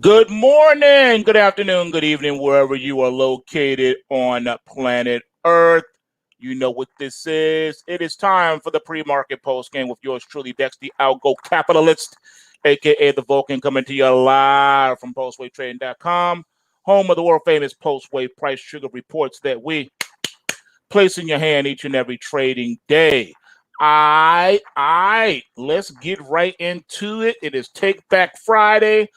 Good morning, good afternoon, good evening, wherever you are located on planet Earth. You know what this is. It is time for the pre-market post game with yours truly, Dex, the Algo Capitalist, aka the Vulcan, coming to you live from PulseWaveTrading.com, home of the world famous PulseWave price trigger reports that we place in your hand each and every trading day. Let's get right into it. It is Take Back Friday.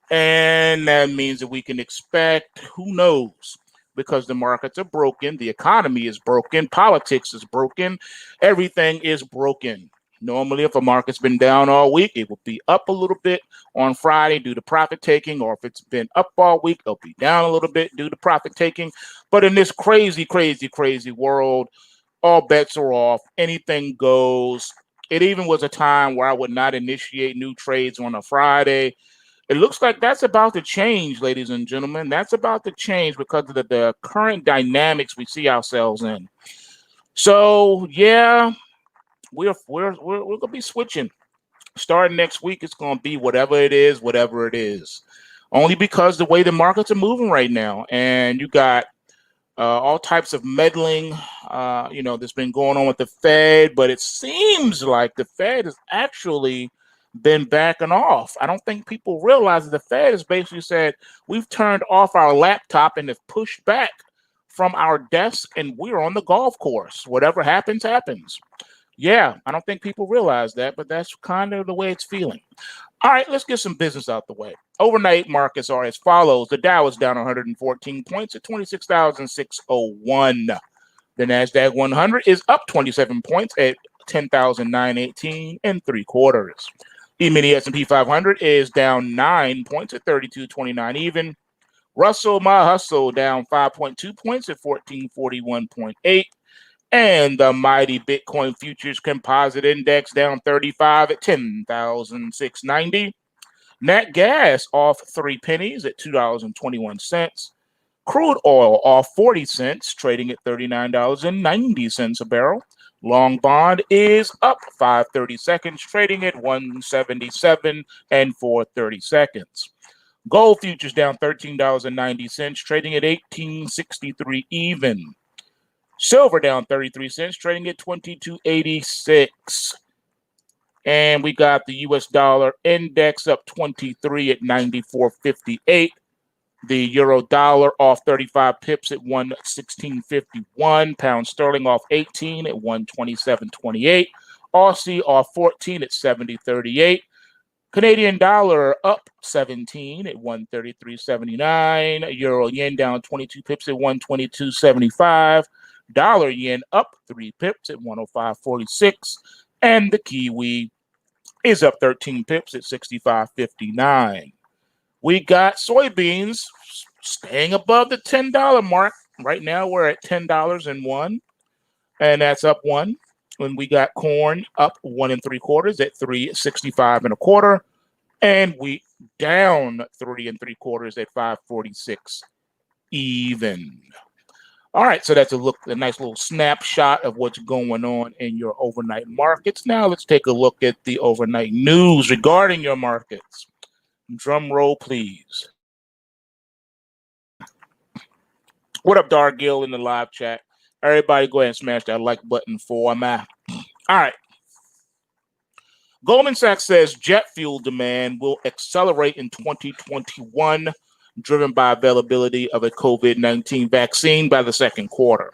And that means that we can expect, who knows, because the markets are broken, the economy is broken, politics is broken, everything is broken. Normally, if a market's been down all week, it will be up a little bit on Friday due to profit taking, or if it's been up all week, it'll be down a little bit due to profit taking. But in this crazy world, all bets are off, anything goes. It even was a time where I would not initiate new trades on a Friday. It looks like that's about to change, ladies and gentlemen. That's about to change because of the current dynamics we see ourselves in. So yeah, we're gonna be switching. Starting next week, it's gonna be whatever it is, whatever it is. Only because the way the markets are moving right now, and you got all types of meddling, that's been going on with the Fed, but it seems like the Fed has actually been backing off. I don't think people realize that the Fed has basically said we've turned off our laptop and have pushed back from our desk and we're on the golf course. Whatever happens, happens. Yeah, I don't think people realize that, but that's kind of the way it's feeling. All right, let's get some business out the way. Overnight markets are as follows. The Dow is down 114 points at 26,601. The NASDAQ 100 is up 27 points at 10,918 and 3/4. The mini S&P 500 is down 9 points at 32.29 even. Russell My Hustle down 5.2 points at 1441.8. And the mighty Bitcoin Futures Composite Index down 35 at 10,690. Nat gas off 3 pennies at $2.21. Crude oil off 40 cents, trading at $39.90 a barrel. Long bond is up 5/30 seconds, trading at 177 and 4/30 seconds. Gold futures down $13.90, trading at 1863 even. Silver down 33 cents, trading at 22.86. And we got the US dollar index up 23 at 94.58. The euro dollar off 35 pips at 116.51. Pound sterling off 18 at 127.28. Aussie off 14 at 70.38. Canadian dollar up 17 at 133.79. Euro yen down 22 pips at 122.75. Dollar yen up 3 pips at 105.46. And the Kiwi is up 13 pips at 65.59. We got soybeans staying above the $10 mark. Right now we're at $10.01, and that's up 1. And we got corn up 1 3/4 at 3.65 1/4, and wheat down 3 3/4 at 5.46 even. All right, so that's a nice little snapshot of what's going on in your overnight markets. Now let's take a look at the overnight news regarding your markets. Drum roll, please. What up, Dargill in the live chat? Everybody go ahead and smash that like button for me. All right. Goldman Sachs says jet fuel demand will accelerate in 2021, driven by availability of a COVID-19 vaccine by the second quarter.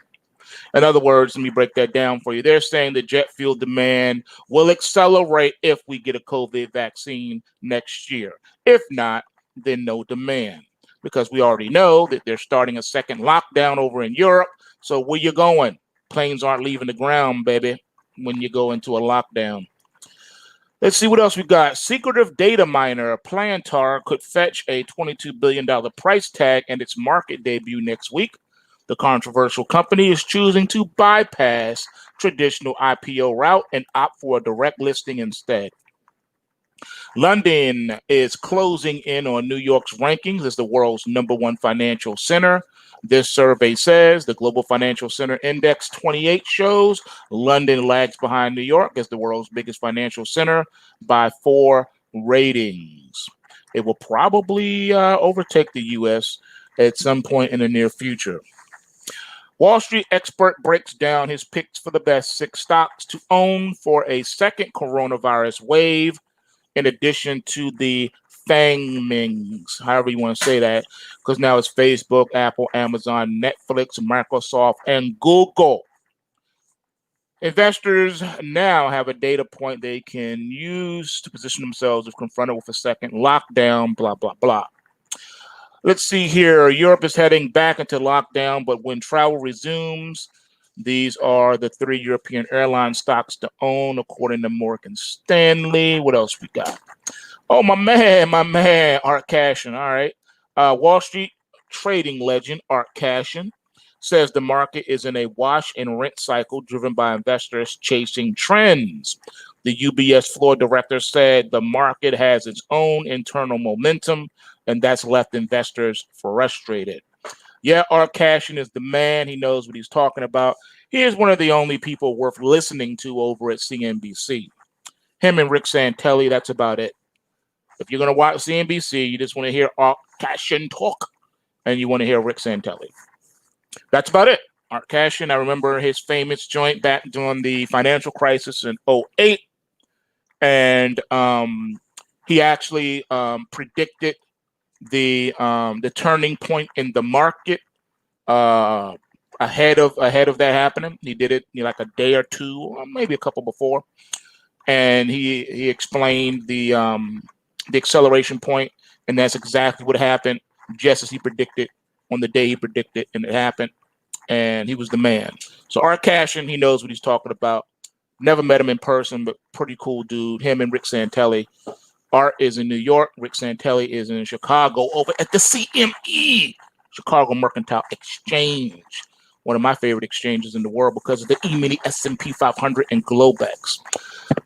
In other words, let me break that down for you. They're saying the jet fuel demand will accelerate if we get a COVID vaccine next year. If not, then no demand. Because we already know that they're starting a second lockdown over in Europe. So where you going? Planes aren't leaving the ground, baby, when you go into a lockdown. Let's see what else we got. Secretive data miner Plantar could fetch a $22 billion price tag and its market debut next week. The controversial company is choosing to bypass traditional IPO route and opt for a direct listing instead. London is closing in on New York's rankings as the world's #1 financial center. This survey says the Global Financial Center Index 28 shows London lags behind New York as the world's biggest financial center by 4 ratings. it will probably overtake the U.S. at some point in the near future. Wall Street expert breaks down his picks for the best 6 stocks to own for a second coronavirus wave, in addition to the Fangmings, however you want to say that, because now it's Facebook, Apple, Amazon, Netflix, Microsoft, and Google. Investors now have a data point they can use to position themselves if confronted with a second lockdown, blah, blah, blah. Let's see here. Europe is heading back into lockdown, but when travel resumes, these are the 3 European airline stocks to own, according to Morgan Stanley. What else we got? Oh, my man, Art Cashin. All right. Wall Street trading legend Art Cashin says the market is in a wash and rent cycle driven by investors chasing trends. The UBS floor director said the market has its own internal momentum, and that's left investors frustrated. Yeah, Art Cashin is the man. He knows what he's talking about. He is one of the only people worth listening to over at CNBC. Him and Rick Santelli, that's about it. If you're going to watch CNBC, you just want to hear Art Cashin talk, and you want to hear Rick Santelli. That's about it. Art Cashin, I remember his famous joint back during the financial crisis in 2008, and he actually predicted the turning point in the market ahead of that happening. He did it like a day or two, or maybe a couple before, and he explained the acceleration point, and that's exactly what happened, just as he predicted on the day he predicted, and it happened, and he was the man. So Art Cashin, he knows what he's talking about. Never met him in person, but pretty cool dude. Him and Rick Santelli. Art is in New York. Rick Santelli is in Chicago over at the CME, Chicago Mercantile Exchange, one of my favorite exchanges in the world because of the E-mini S&P 500 and Globex.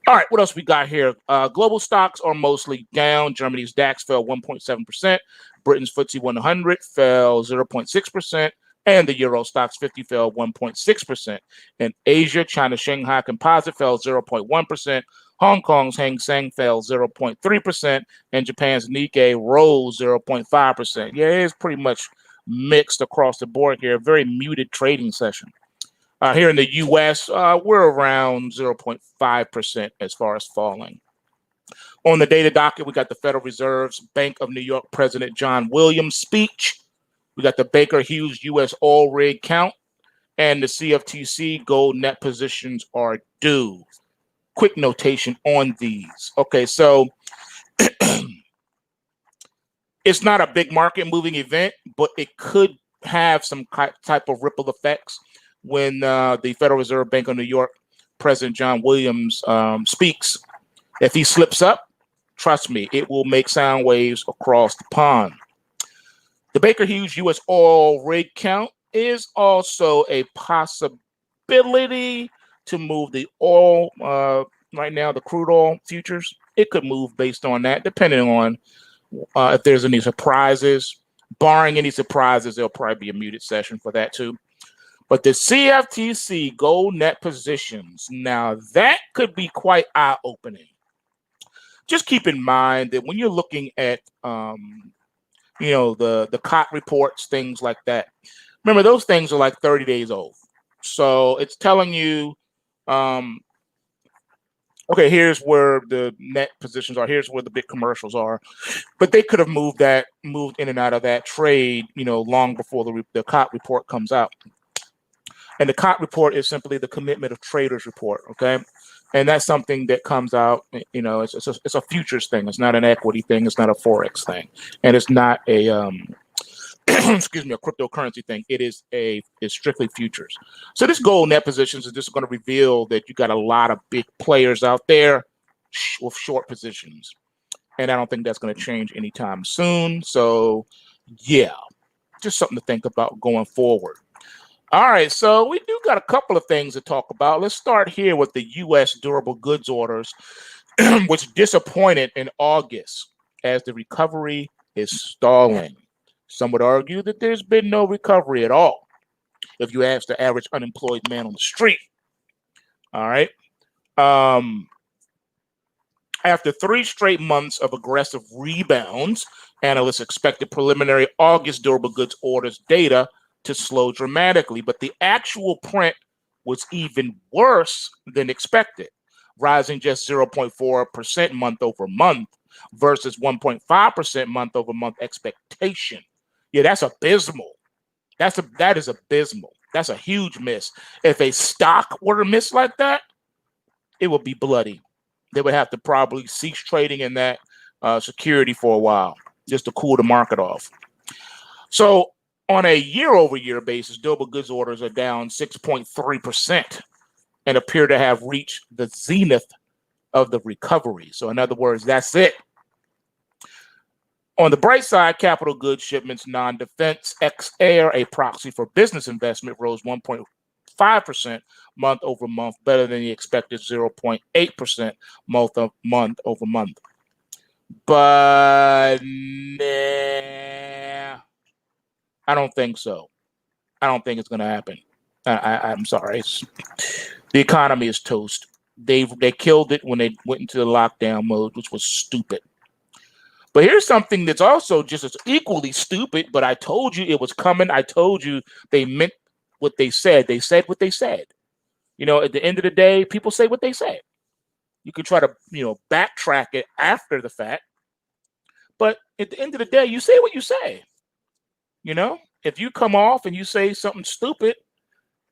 All right, what else we got here? Global stocks are mostly down. Germany's DAX fell 1.7%. Britain's FTSE 100 fell 0.6%. And the Euro Stoxx 50 fell 1.6%. In Asia, China's Shanghai Composite fell 0.1%. Hong Kong's Hang Seng fell 0.3%. And Japan's Nikkei rose 0.5%. Yeah, it is pretty much mixed across the board here. Very muted trading session. Here in the U.S., we're around 0.5% as far as falling. On the data docket, we got the Federal Reserve's Bank of New York President John Williams speech. We got the Baker Hughes U.S. oil rig count, and the CFTC gold net positions are due. Quick notation on these. Okay, so it's not a big market moving event, but it could have some type of ripple effects when the Federal Reserve Bank of New York President John Williams speaks. If he slips up, trust me, it will make sound waves across the pond. The Baker Hughes U.S. oil rig count is also a possibility to move the oil right now, the crude oil futures. It could move based on that, depending on if there's any surprises. Barring any surprises, there'll probably be a muted session for that too. But the CFTC gold net positions, now that could be quite eye-opening. Just keep in mind that when you're looking at the COT reports, things like that. Remember, those things are like 30 days old. So it's telling you, okay, here's where the net positions are. Here's where the big commercials are. But they could have moved in and out of that trade, long before the COT report comes out. And the COT report is simply the commitment of traders report, okay? And that's something that comes out, it's a futures thing. It's not an equity thing. It's not a forex thing, and it's not a excuse me, a cryptocurrency thing. It's strictly futures. So this gold net positions is just going to reveal that you got a lot of big players out there with short positions, and I don't think that's going to change anytime soon. So yeah, just something to think about going forward. All right, so we do got a couple of things to talk about. Let's start here with the U.S. durable goods orders, which disappointed in August as the recovery is stalling. Some would argue that there's been no recovery at all if you ask the average unemployed man on the street. All right. After 3 straight months of aggressive rebounds, analysts expected preliminary August durable goods orders data to slow dramatically, but the actual print was even worse than expected, rising just 0.4% month over month versus 1.5% month over month expectation. Yeah, that's abysmal. That is abysmal. That's a huge miss. If a stock were to miss like that, it would be bloody. They would have to probably cease trading in that security for a while just to cool the market off. So on a year-over-year basis, durable goods orders are down 6.3% and appear to have reached the zenith of the recovery. So in other words, that's it. On the bright side, capital goods shipments, non-defense, ex-air, a proxy for business investment, rose 1.5% month over month, better than the expected 0.8% month over month. But nah, I don't think so. I don't think it's going to happen. I'm sorry. The economy is toast. They killed it when they went into the lockdown mode, which was stupid. But here's something that's also just as equally stupid, but I told you it was coming. I told you they meant what they said. They said what they said. You know, at the end of the day, people say what they say. You can try to, backtrack it after the fact. But at the end of the day, you say what you say. You know, if you come off and you say something stupid,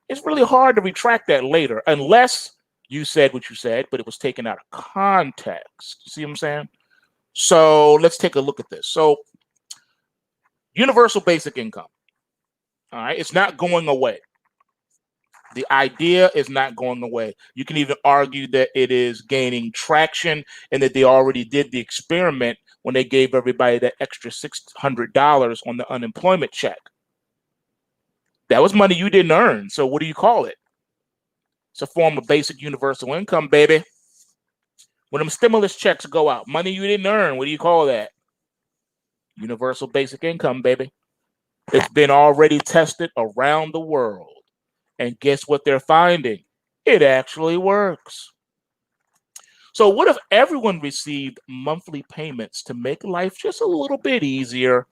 it's really hard to retract that later, unless you said what you said, but it was taken out of context. You see what I'm saying? So let's take a look at this. So universal basic income. All right. It's not going away. The idea is not going away. You can even argue that it is gaining traction and that they already did the experiment when they gave everybody that extra $600 on the unemployment check. That was money you didn't earn. So what do you call it? It's a form of basic universal income, baby. When them stimulus checks go out, money you didn't earn, what do you call that? Universal basic income, baby. It's been already tested around the world. And guess what they're finding? It actually works. So what if everyone received monthly payments to make life just a little bit easier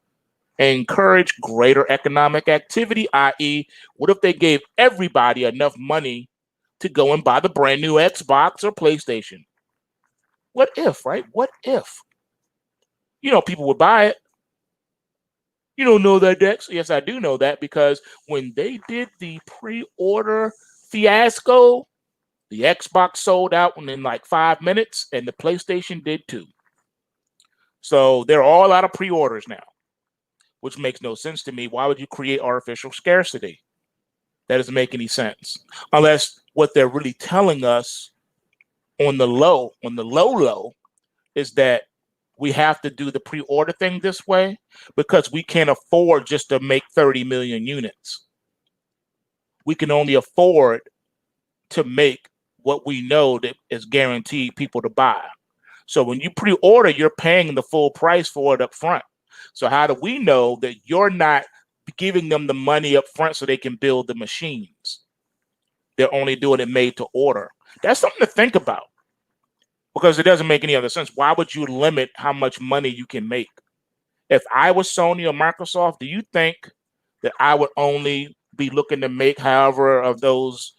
and encourage greater economic activity, i.e., what if they gave everybody enough money to go and buy the brand new Xbox or PlayStation? What if, right? What if? People would buy it. You don't know that, Dex? Yes, I do know that, because when they did the pre-order fiasco, the Xbox sold out in like 5 minutes, and the PlayStation did too. So they're all out of pre-orders now, which makes no sense to me. Why would you create artificial scarcity? That doesn't make any sense. Unless what they're really telling us on the low, is that we have to do the pre-order thing this way because we can't afford just to make 30 million units. We can only afford to make what we know that is guaranteed people to buy. So when you pre-order, you're paying the full price for it up front. So how do we know that you're not giving them the money up front so they can build the machines? They're only doing it made to order. That's something to think about, because it doesn't make any other sense. Why would you limit how much money you can make? If I was Sony or Microsoft, do you think that I would only be looking to make however of those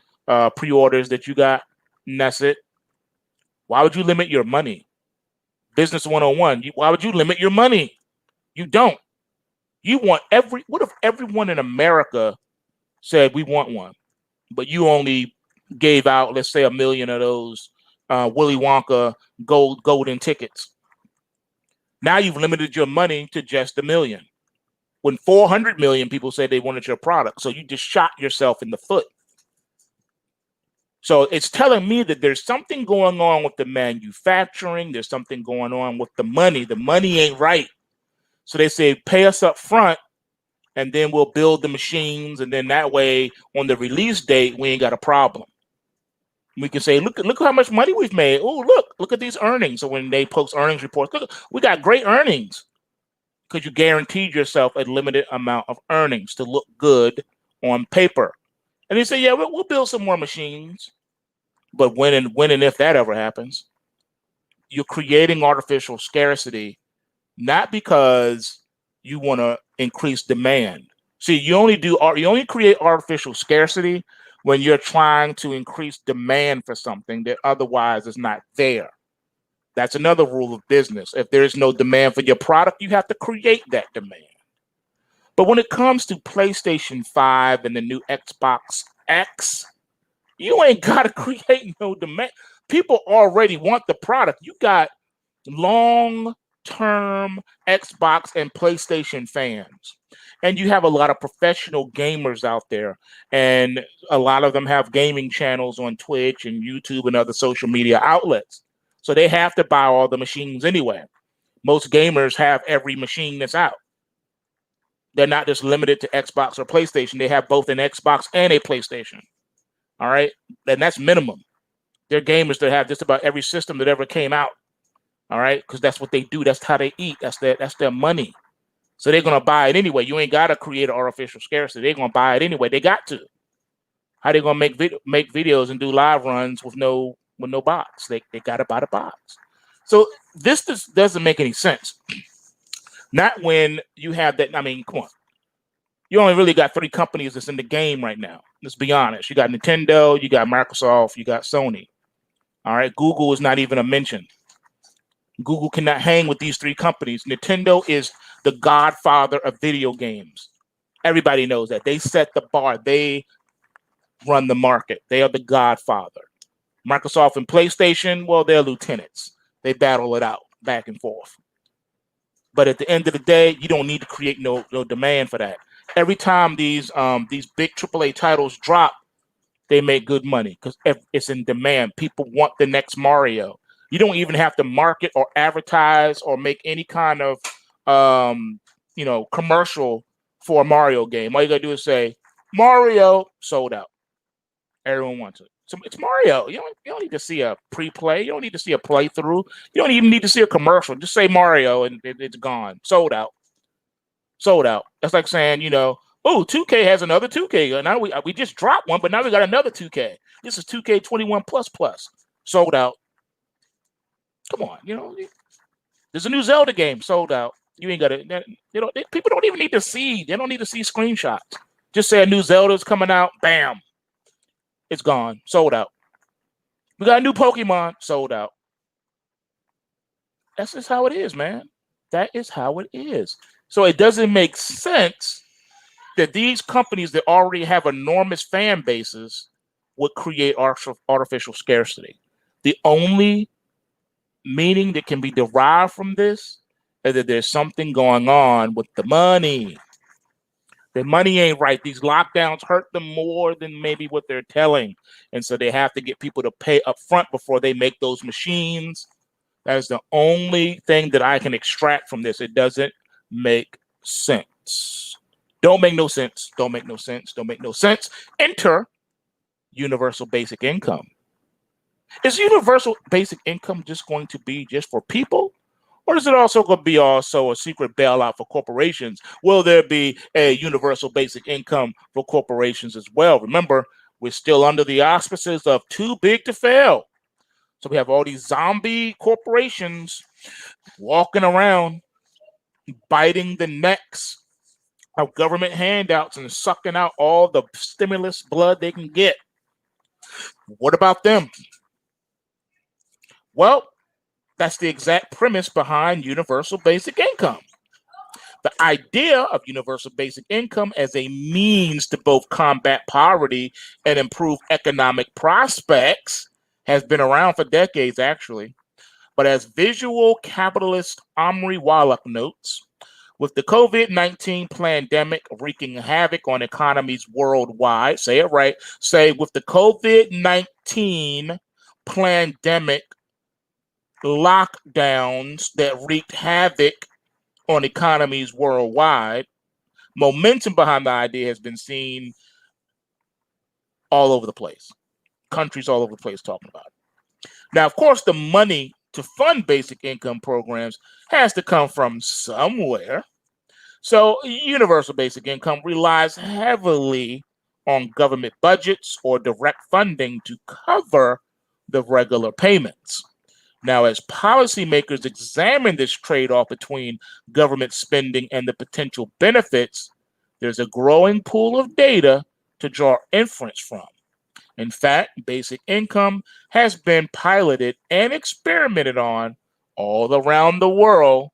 pre-orders that you got, and that's it? Why would you limit your money? Business 101. Why would you limit your money? You don't. You want what if everyone in America said we want one, but you only gave out, let's say, 1 million of those Willy Wonka golden tickets? Now you've limited your money to just 1 million, when 400 million people said they wanted your product. So you just shot yourself in the foot. So it's telling me that there's something going on with the manufacturing. There's something going on with the money. The money ain't right. So they say, pay us up front, and then we'll build the machines. And then that way, on the release date, we ain't got a problem. We can say, look how much money we've made. Oh, look at these earnings. So when they post earnings reports, look, we got great earnings, because you guaranteed yourself a limited amount of earnings to look good on paper. And they say, yeah, we'll build some more machines. But when and if that ever happens, you're creating artificial scarcity, not because you want to increase demand. See, you only create artificial scarcity when you're trying to increase demand for something that otherwise is not there. That's another rule of business. If there is no demand for your product, you have to create that demand. But when it comes to PlayStation 5 and the new Xbox X, you ain't got to create no demand. People already want the product. You got long-term Xbox and PlayStation fans. And you have a lot of professional gamers out there. And a lot of them have gaming channels on Twitch and YouTube and other social media outlets. So they have to buy all the machines anyway. Most gamers have every machine that's out. They're not just limited to Xbox or PlayStation. They have both an Xbox and a PlayStation. All right. And that's minimum. They're gamers that have just about every system that ever came out. All right. Because that's what they do. That's how they eat. That's their money. So they're going to buy it anyway. You ain't got to create an artificial scarcity. They're going to buy it anyway. They got to. How they going to make videos and do live runs with no box? They got to buy the box. So this just doesn't make any sense. Not when you have that. I mean, come on. You only really got 3 companies that's in the game right now. Let's be honest. You got Nintendo, you got Microsoft, you got Sony. All right. Google is not even a mention. Google cannot hang with these 3 companies. Nintendo is the godfather of video games. Everybody knows that. They set the bar. They run the market. They are the godfather. Microsoft and PlayStation, well, they're lieutenants. They battle it out back and forth. But at the end of the day, you don't need to create no demand for that. Every time these big AAA titles drop, they make good money because it's in demand. People want the next Mario. You don't even have to market or advertise or make any kind of commercial for a Mario game. All you gotta do is say Mario sold out. Everyone wants it. So it's Mario. You don't need to see a pre-play. You don't need to see a playthrough. You don't even need to see a commercial. Just say Mario and it's gone. Sold out. Sold out. That's like saying, oh, 2K has another 2K. Now we just dropped one, but now we got another 2K. This is 2K21 plus. Sold out. Come on, there's a new Zelda game sold out. You ain't got to. People don't even need to see. They don't need to see screenshots. Just say a new Zelda's coming out. Bam. It's gone. Sold out. We got a new Pokemon. Sold out. That's just how it is, man. That is how it is. So it doesn't make sense that these companies that already have enormous fan bases would create artificial scarcity. The only meaning that can be derived from this is that there's something going on with the money. The money ain't right. These lockdowns hurt them more than maybe what they're telling. And so they have to get people to pay up front before they make those machines. That is the only thing that I can extract from this. It doesn't make sense. Don't make no sense. Don't make no sense. Don't make no sense. Enter universal basic income. Is universal basic income just going to be just for people? Or is it also going to be also a secret bailout for corporations? Will there be a universal basic income for corporations as well? Remember, we're still under the auspices of too big to fail. So we have all these zombie corporations walking around, biting the necks of government handouts and sucking out all the stimulus blood they can get. What about them? Well, that's the exact premise behind universal basic income. The idea of universal basic income as a means to both combat poverty and improve economic prospects has been around for decades, actually. But as visual capitalist Omri Wallach notes, with the COVID-19 pandemic wreaking havoc on economies worldwide, say it right, say with the COVID-19 pandemic lockdowns that wreaked havoc on economies worldwide, momentum behind the idea has been seen all over the place. Countries all over the place talking about it. Now, of course, the money to fund basic income programs has to come from somewhere. So universal basic income relies heavily on government budgets or direct funding to cover the regular payments. Now, as policymakers examine this trade-off between government spending and the potential benefits, there's a growing pool of data to draw inference from. In fact, basic income has been piloted and experimented on all around the world,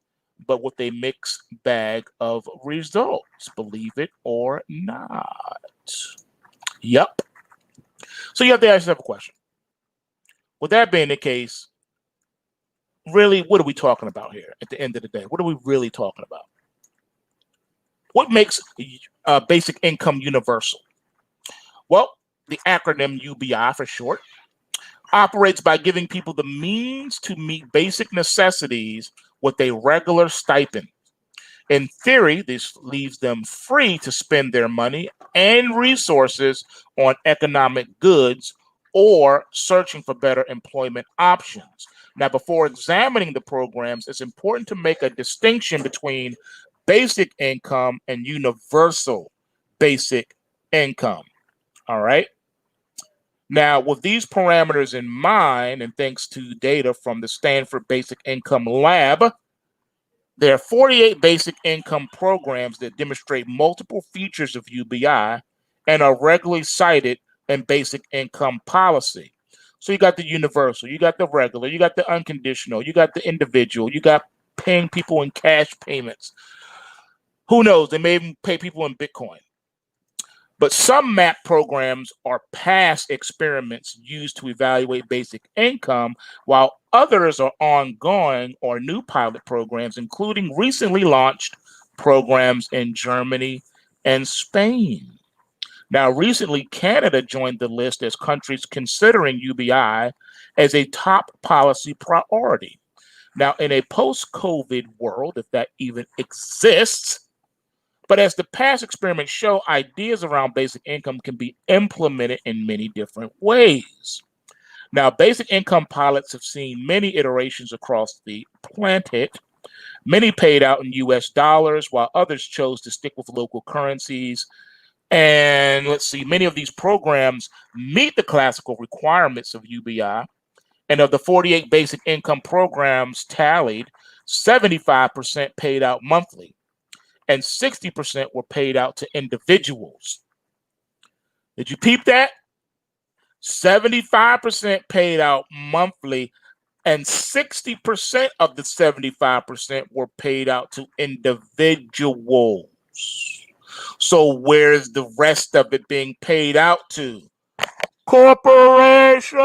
but with a mixed bag of results, believe it or not. Yep. So you have to ask yourself a question. With that being the case, really, what are we talking about here at the end of the day? What are we really talking about? What makes basic income universal? Well, the acronym UBI for short operates by giving people the means to meet basic necessities with a regular stipend. In theory, this leaves them free to spend their money and resources on economic goods or searching for better employment options. Now, before examining the programs, it's important to make a distinction between basic income and universal basic income. All right. Now, with these parameters in mind, and thanks to data from the Stanford Basic Income Lab, there are 48 basic income programs that demonstrate multiple features of UBI and are regularly cited in basic income policy. So you got the universal, you got the regular, you got the unconditional, you got the individual, you got paying people in cash payments. Who knows? They may even pay people in Bitcoin. But some MAP programs are past experiments used to evaluate basic income, while others are ongoing or new pilot programs, including recently launched programs in Germany and Spain. Now, recently, Canada joined the list as countries considering UBI as a top policy priority. Now, in a post-COVID world, if that even exists, but as the past experiments show, ideas around basic income can be implemented in many different ways. Now, basic income pilots have seen many iterations across the planet. Many paid out in US dollars, while others chose to stick with local currencies. And let's see, many of these programs meet the classical requirements of UBI. And of the 48 basic income programs tallied, 75% paid out monthly, and 60% were paid out to individuals. Did you peep that? 75% paid out monthly, and 60% of the 75% were paid out to individuals. So where's the rest of it being paid out to? Corporations!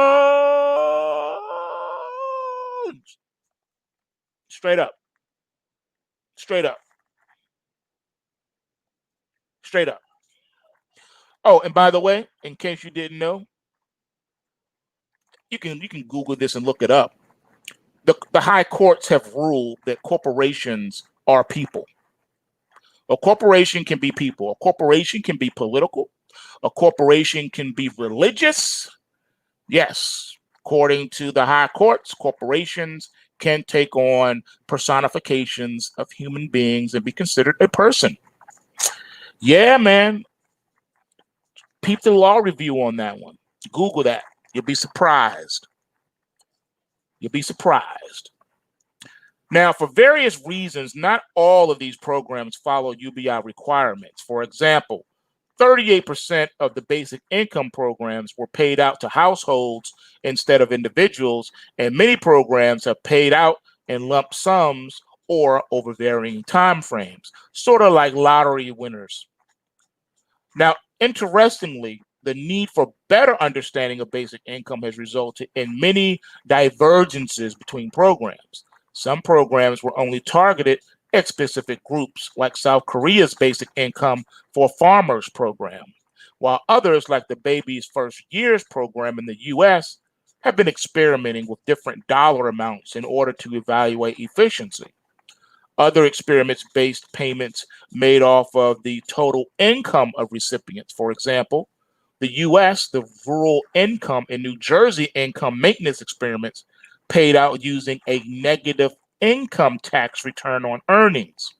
Straight up. Straight up. Straight up. Oh, and by the way, in case you didn't know, you can Google this and look it up. The high courts have ruled that corporations are people. A corporation can be people. A corporation can be political. A corporation can be religious. Yes, according to the high courts, corporations can take on personifications of human beings and be considered a person. Yeah, man. Peep the law review on that one. Google that. You'll be surprised. You'll be surprised. Now, for various reasons, not all of these programs follow UBI requirements. For example, 38% of the basic income programs were paid out to households instead of individuals, and many programs have paid out in lump sums or over varying time frames, sort of like lottery winners. Now, interestingly, the need for better understanding of basic income has resulted in many divergences between programs. Some programs were only targeted at specific groups, like South Korea's Basic Income for Farmers program, while others, like the Baby's First Years program in the US, have been experimenting with different dollar amounts in order to evaluate efficiency. Other experiments based payments made off of the total income of recipients. For example, the US, the Rural Income and New Jersey Income Maintenance experiments paid out using a negative income tax return on earnings,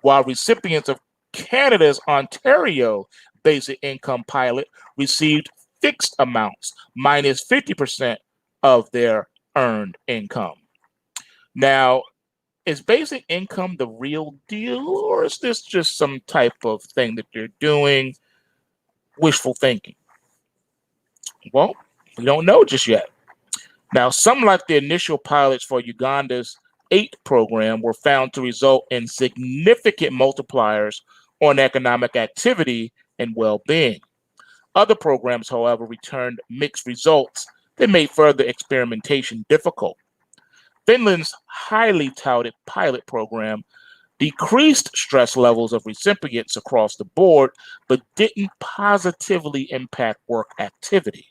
while recipients of Canada's Ontario Basic Income Pilot received fixed amounts minus 50% of their earned income. Now, is basic income the real deal, or is this just some type of thing that you're doing, wishful thinking? Well, we don't know just yet. Now, some like the initial pilots for Uganda's 8 program were found to result in significant multipliers on economic activity and well being. Other programs, however, returned mixed results that made further experimentation difficult. Finland's highly touted pilot program decreased stress levels of recipients across the board, but didn't positively impact work activity.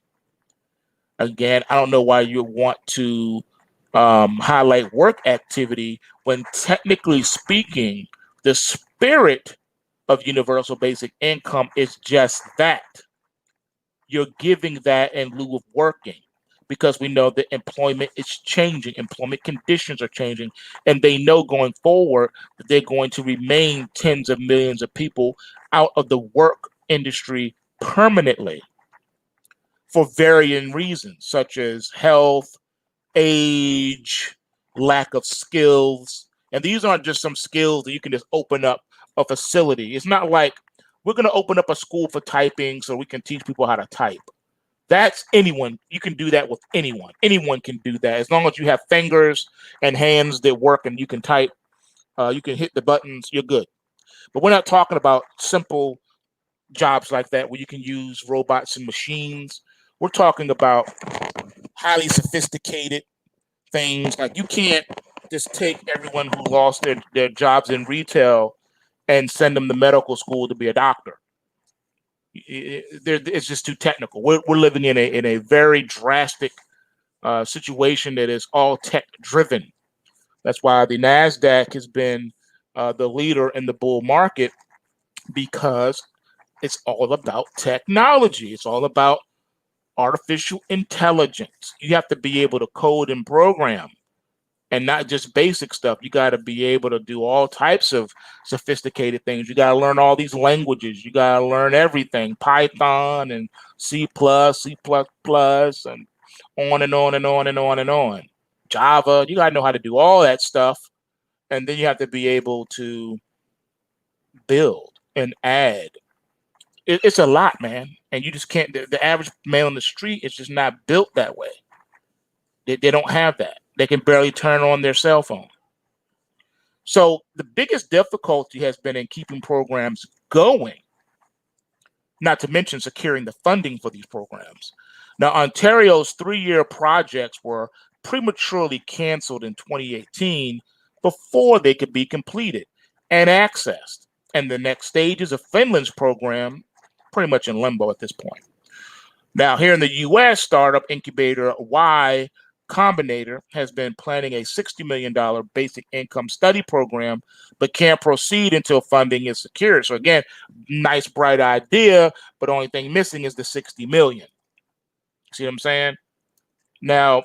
Again, I don't know why you want to highlight work activity when technically speaking, the spirit of universal basic income is just that. You're giving that in lieu of working because we know that employment is changing, employment conditions are changing, and they know going forward that they're going to remain tens of millions of people out of the work industry permanently for varying reasons, such as health, age, lack of skills. And these aren't just some skills that you can just open up a facility. It's not like we're going to open up a school for typing so we can teach people how to type. That's anyone. You can do that with anyone. Anyone can do that as long as you have fingers and hands that work and you can type. You can hit the buttons. You're good. But we're not talking about simple jobs like that where you can use robots and machines. We're talking about highly sophisticated things. Like you can't just take everyone who lost their jobs in retail and send them to medical school to be a doctor. It's just too technical. We're living in a very drastic situation that is all tech driven. That's why the Nasdaq has been the leader in the bull market because it's all about technology. It's all about artificial intelligence. You have to be able to code and program and not just basic stuff. You got to be able to do all types of sophisticated things. You got to learn all these languages. You got to learn everything, Python and C+, C++, and on and on and on and on and on. Java, you got to know how to do all that stuff. And then you have to be able to build and add. It's a lot, man. And you just can't, the average man on the street is just not built that way. They don't have that. They can barely turn on their cell phone. So the biggest difficulty has been in keeping programs going, not to mention securing the funding for these programs. Now, Ontario's 3-year projects were prematurely canceled in 2018 before they could be completed and accessed. And the next stages of Finland's program pretty much in limbo at this point. Now, here in the US, startup incubator Y Combinator has been planning a $60 million basic income study program, but can't proceed until funding is secured. So again, nice, bright idea, but only thing missing is the 60 million. See what I'm saying? Now,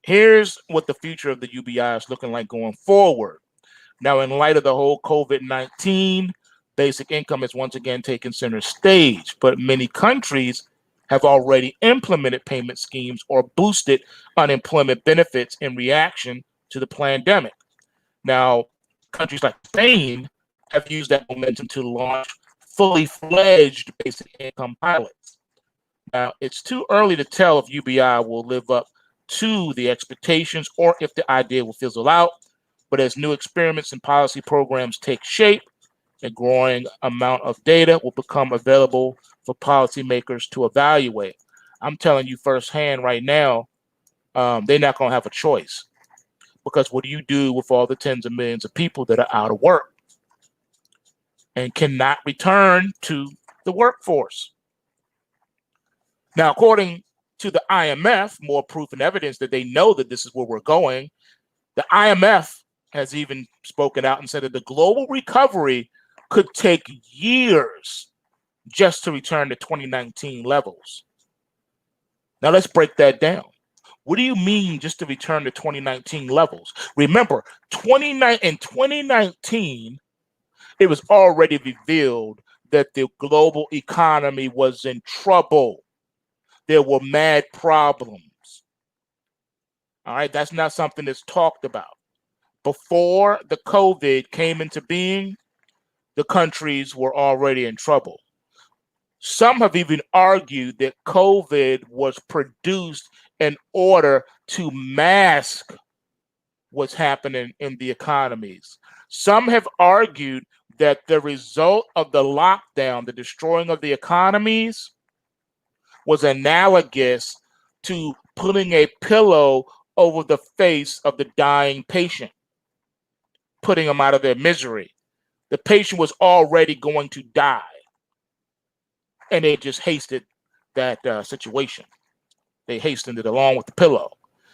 here's what the future of the UBI is looking like going forward. Now, in light of the whole COVID-19, basic income is once again taking center stage, but many countries have already implemented payment schemes or boosted unemployment benefits in reaction to the pandemic. Now, countries like Spain have used that momentum to launch fully fledged basic income pilots. Now, it's too early to tell if UBI will live up to the expectations or if the idea will fizzle out. But as new experiments and policy programs take shape, a growing amount of data will become available for policymakers to evaluate. I'm telling you firsthand right now, they're not going to have a choice. Because what do you do with all the tens of millions of people that are out of work and cannot return to the workforce? Now, according to the IMF, more proof and evidence that they know that this is where we're going. The IMF has even spoken out and said that the global recovery could take years just to return to 2019 levels. Now let's break that down. What do you mean just to return to 2019 levels? Remember, in 2019, it was already revealed that the global economy was in trouble. There were mad problems. All right, that's not something that's talked about. Before the COVID came into being, the countries were already in trouble. Some have even argued that COVID was produced in order to mask what's happening in the economies. Some have argued that the result of the lockdown, the destroying of the economies, was analogous to putting a pillow over the face of the dying patient, putting them out of their misery. The patient was already going to die, and they just hasted that situation. They hastened it along with the pillow.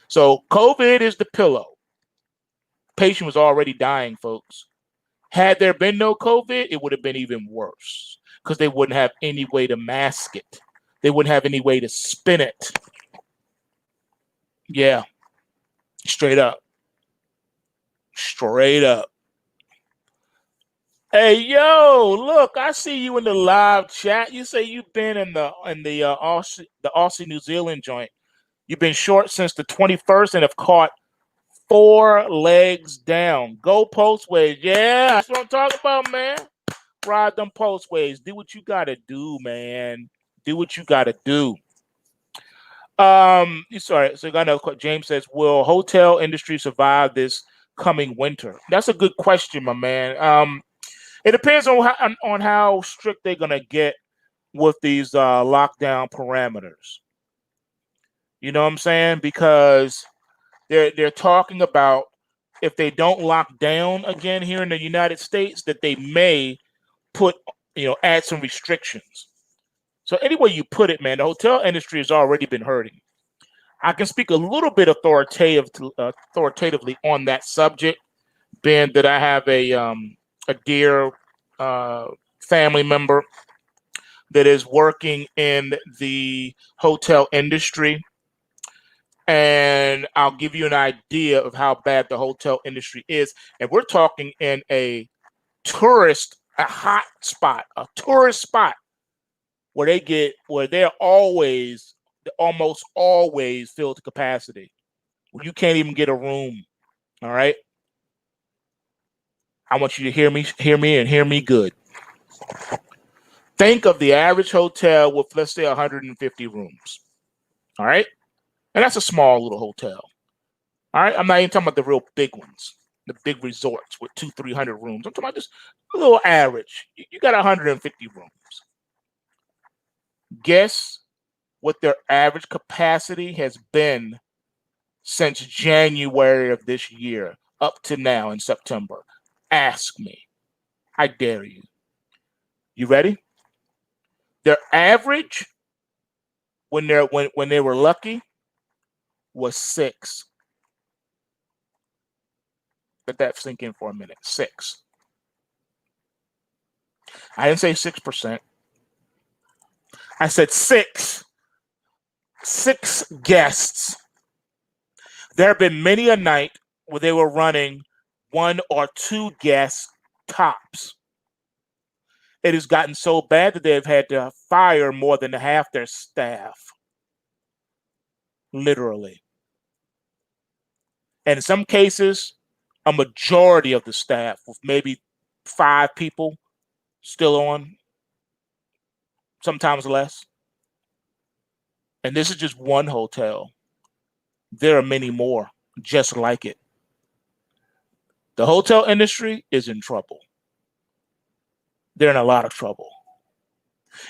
So COVID is the pillow. Patient was already dying, folks. Had there been no COVID, it would have been even worse because they wouldn't have any way to mask it. They wouldn't have any way to spin it. Yeah, straight up. Straight up. Hey, yo, look, I see you in the live chat. You say you've been in the Aussie New Zealand joint. You've been short since the 21st and have caught 4 legs down. Go PulseWave. Yeah, that's what I'm talking about, man. Ride them PulseWaves. Do what you gotta do, man. Do what you gotta do. Sorry. So I got another question. James says, "Will hotel industry survive this coming winter?" That's a good question, my man. It depends on how strict they're gonna get with these lockdown parameters. You know what I'm saying? Because they're talking about if they don't lock down again here in the United States, that they may put add some restrictions. So any way you put it, man, the hotel industry has already been hurting. I can speak a little bit authoritatively on that subject, being that I have a dear family member that is working in the hotel industry. And I'll give you an idea of how bad the hotel industry is. And we're talking in a hot spot, a tourist spot where they're almost always filled to capacity. You can't even get a room. All right. I want you to hear me, and hear me good. Think of the average hotel with, let's say, 150 rooms. All right. And that's a small little hotel. All right. I'm not even talking about the real big ones, the big resorts with 200-300 rooms. I'm talking about just a little average. You got 150 rooms. Guess what their average capacity has been since January of this year up to now in September? Ask me. I dare you. You ready? Their average when they were lucky was 6. Let that sink in for a minute. 6. I didn't say 6%. I said 6. 6 guests. There have been many a night where they were running 1 or 2 guests tops. It has gotten so bad that they've had to fire more than half their staff. Literally. And in some cases, a majority of the staff, with maybe 5 people still on, sometimes less. And this is just one hotel. There are many more just like it. The hotel industry is in trouble. They're in a lot of trouble.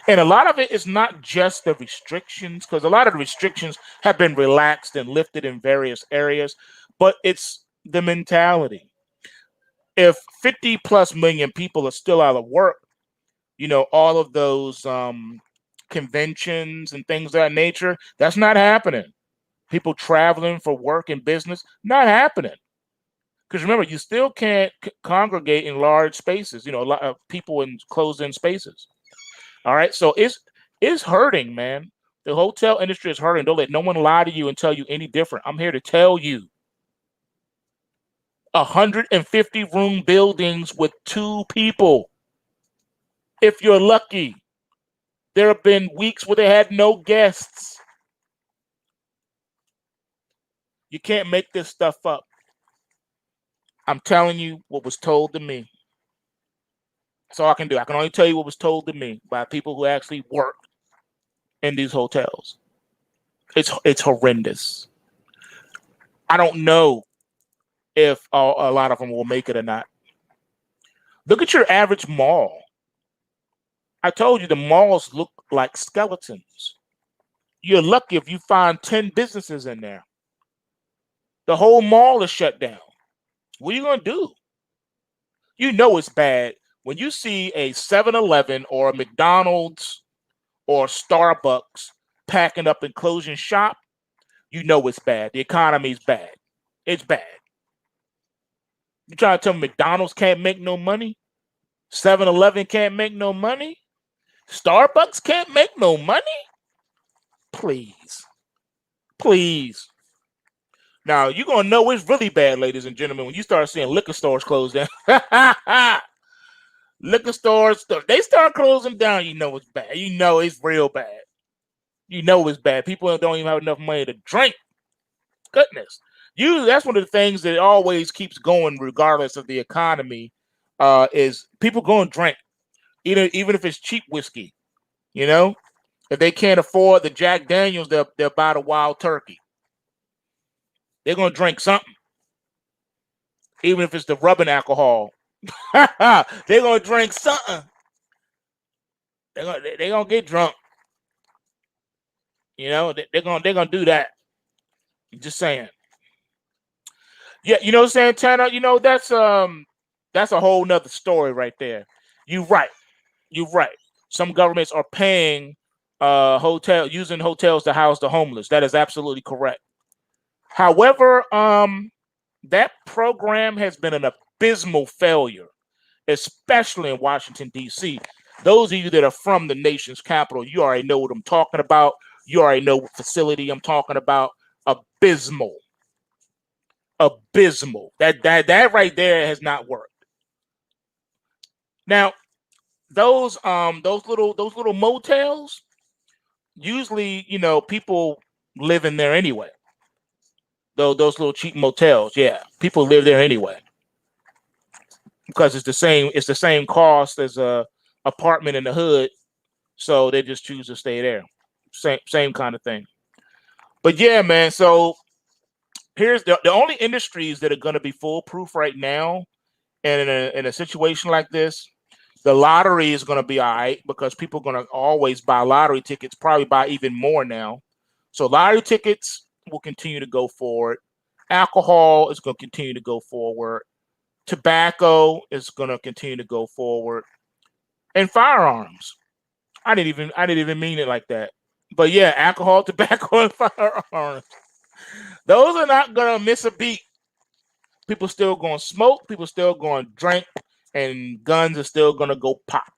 And a lot of it is not just the restrictions, because a lot of the restrictions have been relaxed and lifted in various areas, but it's the mentality. If 50 plus million people are still out of work, all of those conventions and things of that nature, that's not happening. People traveling for work and business, not happening. Because remember, you still can't congregate in large spaces, a lot of people in closed-in spaces. All right, so it's hurting, man. The hotel industry is hurting. Don't let no one lie to you and tell you any different. I'm here to tell you. 150 room buildings with 2 people. If you're lucky, there have been weeks where they had no guests. You can't make this stuff up. I'm telling you what was told to me. That's all I can do. I can only tell you what was told to me by people who actually work in these hotels. It's horrendous. I don't know if a lot of them will make it or not. Look at your average mall. I told you the malls look like skeletons. You're lucky if you find 10 businesses in there. The whole mall is shut down. What are you going to do? You know it's bad when you see a 7-Eleven or a McDonald's or Starbucks packing up and closing shop. You know it's bad. The economy is bad. It's bad. You trying to tell me McDonald's can't make no money? 7-Eleven can't make no money? Starbucks can't make no money? Please. Please. Now, you're going to know it's really bad, ladies and gentlemen, when you start seeing liquor stores close down. Liquor stores, they start closing down, you know it's bad. You know it's real bad. You know it's bad. People don't even have enough money to drink. Goodness. That's one of the things that always keeps going regardless of the economy, is people go and drink, even if it's cheap whiskey. You know, if they can't afford the Jack Daniels, they'll buy the Wild Turkey. They're going to drink something, even if it's the rubbing alcohol. They're going to drink something. They're going to get drunk. You know, they're going to do that. I'm just saying. Yeah, you know, Santana, you know, that's a whole nother story right there. You're right. Some governments are paying using hotels to house the homeless. That is absolutely correct. However, that program has been an abysmal failure, especially in Washington, D.C. Those of you that are from the nation's capital, you already know what I'm talking about. You already know what facility I'm talking about. Abysmal. That right there has not worked. Now, those little motels, usually, you know, people live in there anyway. Those little cheap motels, yeah, people live there anyway because it's the same cost as a apartment in the hood, so they just choose to stay there. Same kind of thing. But yeah, man. So here's the only industries that are going to be foolproof right now, and in a situation like this. The lottery is going to be all right because people are going to always buy lottery tickets, probably buy even more now. So lottery tickets will continue to go forward. Alcohol is going to continue to go forward. Tobacco is going to continue to go forward. And firearms. I didn't even mean it like that. But yeah, alcohol, tobacco, and firearms. Those are not going to miss a beat. People still going to smoke. People still going to drink. And guns are still going to go pop.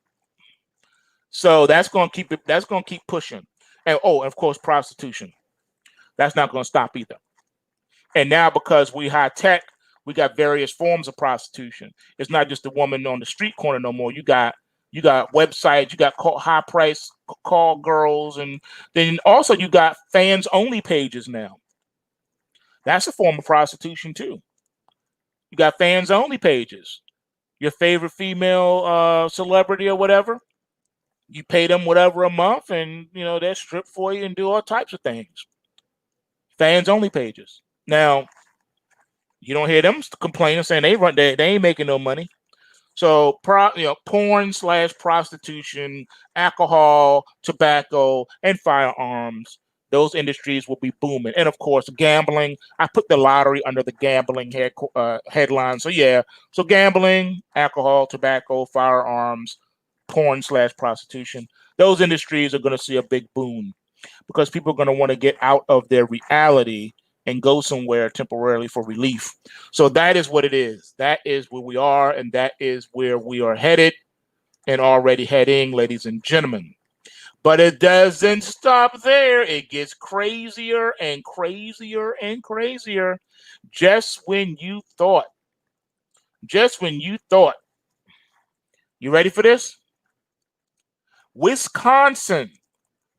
So that's going to keep it. That's going to keep pushing. And of course, prostitution. That's not going to stop either. And now because we high tech, we got various forms of prostitution. It's not just the woman on the street corner no more. You got websites. You got high price call girls, and then also you got fans only pages now. That's a form of prostitution too. You got fans only pages. Your favorite female celebrity or whatever, you pay them whatever a month, and you know they'll strip for you and do all types of things. Fans only pages. Now, you don't hear them complaining saying they ain't making no money. So porn/prostitution, alcohol, tobacco, and firearms. Those industries will be booming, and of course, gambling. I put the lottery under the gambling headline. So yeah, so gambling, alcohol, tobacco, firearms, porn/prostitution. Those industries are going to see a big boom because people are going to want to get out of their reality and go somewhere temporarily for relief. So that is what it is. That is where we are, and that is where we are headed and already heading, ladies and gentlemen. But it doesn't stop there. It gets crazier and crazier and crazier. Just when you thought. You ready for this? Wisconsin.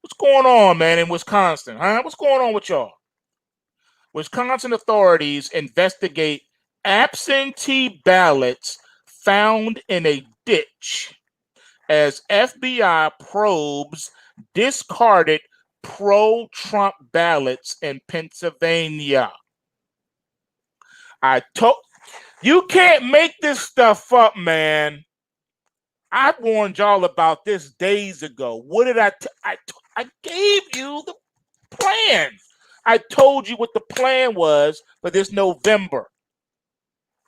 What's going on, man, in Wisconsin? Huh? What's going on with y'all? Wisconsin authorities investigate absentee ballots found in a ditch as FBI probes discarded pro-Trump ballots in Pennsylvania. I told you can't make this stuff up, man. I warned y'all about this days ago. What did I gave you the plan. I told you what the plan was for this November.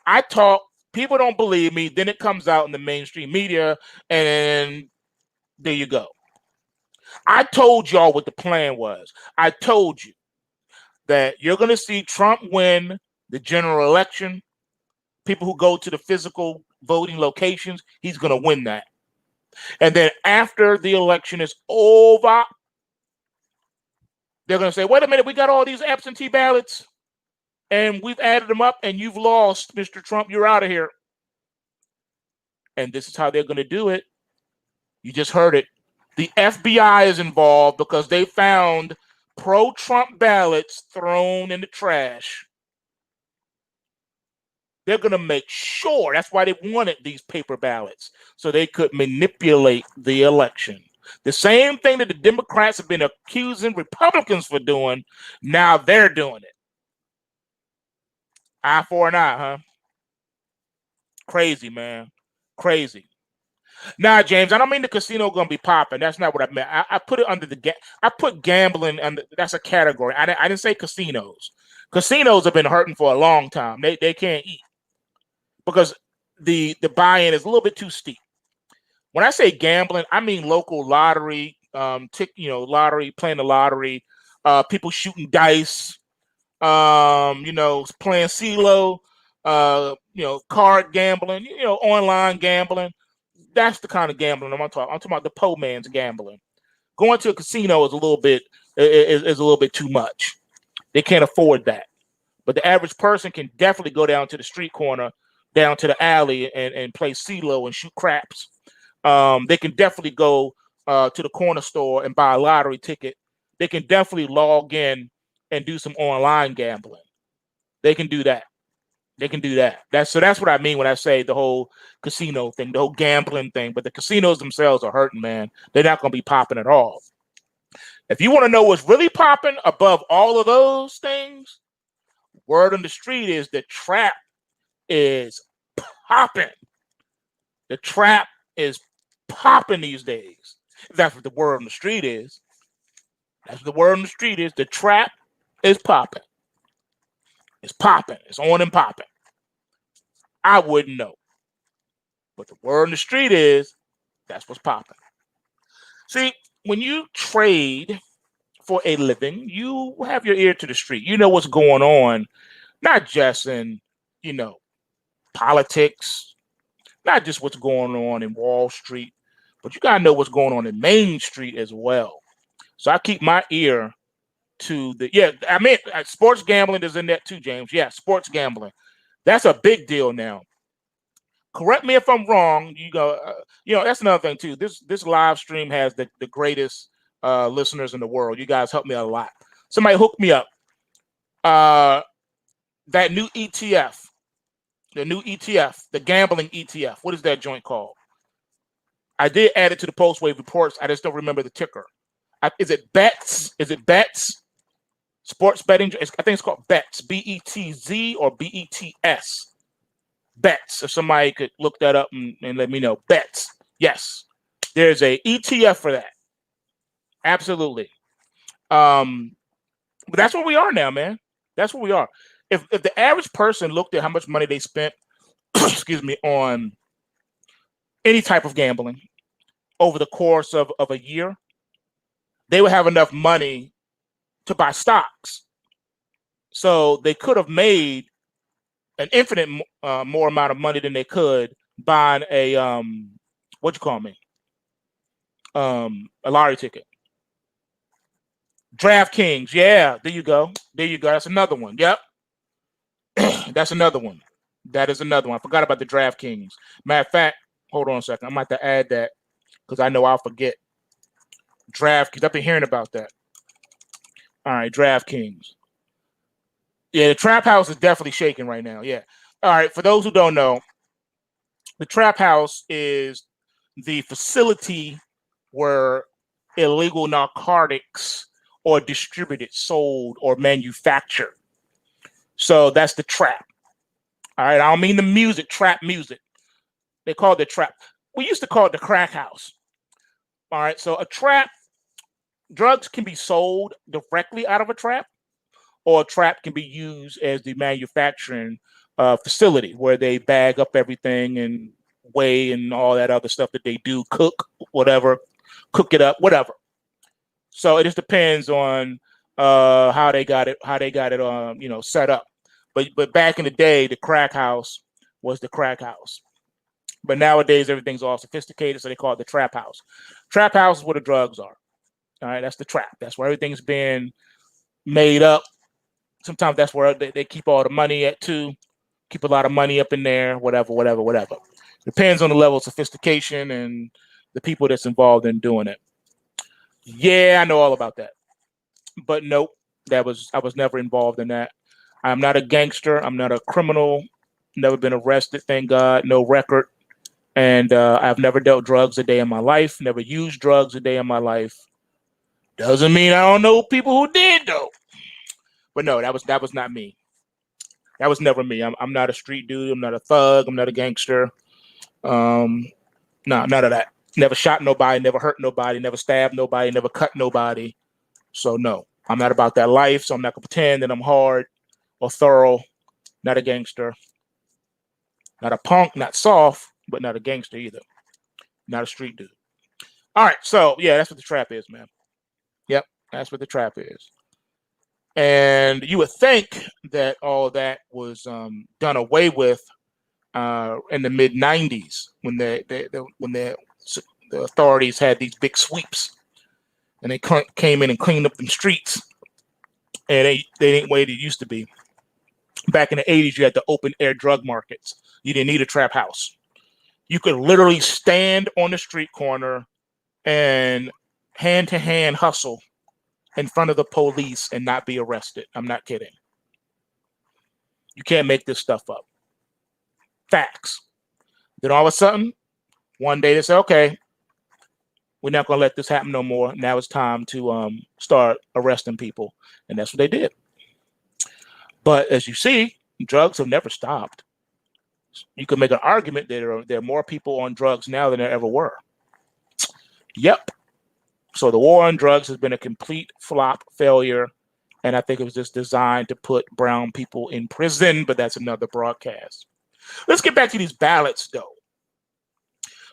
I talk, people don't believe me, then it comes out in the mainstream media, and there you go. I told y'all what the plan was. I told you that you're going to see Trump win the general election. People who go to the physical voting locations, he's going to win that. And then after the election is over, they're going to say, wait a minute, we got all these absentee ballots and we've added them up and you've lost, Mr. Trump, you're out of here. And this is how they're going to do it. You just heard it. The FBI is involved because they found pro-Trump ballots thrown in the trash. They're going to make sure, that's why they wanted these paper ballots, so they could manipulate the election. The same thing that the Democrats have been accusing Republicans for doing, now they're doing it. Eye for an eye, huh? Crazy, man. Crazy. Nah, James, I don't mean the casino going to be popping. That's not what I meant. I put it under I put gambling under, that's a category. I didn't say casinos. Casinos have been hurting for a long time. They can't eat because the buy-in is a little bit too steep. When I say gambling, I mean local lottery, lottery, playing the lottery, people shooting dice, playing CeeLo, card gambling, online gambling. That's the kind of gambling I'm talking about the poor man's gambling. Going to a casino is a little bit too much. They can't afford that. But the average person can definitely go down to the street corner, down to the alley and play CeeLo and shoot craps. They can definitely go to the corner store and buy a lottery ticket. They can definitely log in and do some online gambling. They can do that. They can do that. That's what I mean when I say the whole casino thing, the whole gambling thing. But the casinos themselves are hurting, man. They're not going to be popping at all. If you want to know what's really popping above all of those things, word on the street is the trap is popping. The trap is popping these days. That's what the word on the street is. That's what the word on the street is. The trap is popping. It's popping. It's on and popping. I wouldn't know. But the word on the street is that's what's popping. See, when you trade for a living, you have your ear to the street. You know what's going on, not just in, politics, not just what's going on in Wall Street, but you got to know what's going on in Main Street as well. So I keep my ear to sports gambling is in that too, James. Yeah, sports gambling. That's a big deal now. Correct me if I'm wrong. That's another thing too. This live stream has the greatest listeners in the world. You guys help me a lot. Somebody hook me up. That new ETF, the gambling ETF. What is that joint called? I did add it to the PulseWave reports. I just don't remember the ticker. Is it BETS? Is it BETS? Sports betting. I think it's called BETS. BETZ or BETS. BETS. If somebody could look that up and let me know. BETS. Yes. There's a ETF for that. Absolutely. But that's where we are now, man. That's where we are. If the average person looked at how much money they spent, on any type of gambling over the course of a year, they would have enough money to buy stocks. So they could have made an infinite more amount of money than they could buying a a lottery ticket. DraftKings, yeah, there you go. That's another one. Yep. That's another one. That is another one. I forgot about the DraftKings. Matter of fact, hold on a second. I might have to add that because I know I'll forget. DraftKings. I've been hearing about that. All right, DraftKings. Yeah, the trap house is definitely shaking right now. Yeah. All right. For those who don't know, the trap house is the facility where illegal narcotics are distributed, sold, or manufactured. So that's the trap. All right. I don't mean the music, trap music. They call it the trap. We used to call it the crack house. All right. So a trap, drugs can be sold directly out of a trap, or a trap can be used as the manufacturing facility where they bag up everything and weigh and all that other stuff that they do, cook, whatever, cook it up, whatever. So it just depends on how they got it, set up. But back in the day, the crack house was the crack house. But nowadays, everything's all sophisticated, so they call it the trap house. Trap house is where the drugs are. All right, that's the trap. That's where everything's been made up. Sometimes that's where they keep all the money at too. Keep a lot of money up in there, whatever. Depends on the level of sophistication and the people that's involved in doing it. Yeah, I know all about that. But nope, I was never involved in that. I'm not a gangster. I'm not a criminal. Never been arrested, thank God. No record. And I've never dealt drugs a day in my life. Never used drugs a day in my life. Doesn't mean I don't know people who did though. But no, that was not me. That was never me. I'm not a street dude. I'm not a thug. I'm not a gangster. No, none of that. Never shot nobody. Never hurt nobody. Never stabbed nobody. Never cut nobody. So no, I'm not about that life. So I'm not gonna pretend that I'm hard or thorough. Not a gangster. Not a punk. Not soft. But not a gangster either. Not a street dude. All right. So yeah, that's what the trap is, man. Yep, that's what the trap is. And you would think that all that was done away with in the mid '90s when the authorities had these big sweeps and they came in and cleaned up them streets, and they ain't way they used to be. Back in the '80s, you had the open air drug markets. You didn't need a trap house. You could literally stand on the street corner and hand to hand hustle in front of the police and not be arrested. I'm not kidding. You can't make this stuff up. Facts. Then all of a sudden, one day they say, okay, we're not going to let this happen no more. Now it's time to start arresting people. And that's what they did. But as you see, drugs have never stopped. You can make an argument that there are more people on drugs now than there ever were. Yep. So the war on drugs has been a complete flop, failure, and I think it was just designed to put brown people in prison, but that's another broadcast. Let's get back to these ballots, though.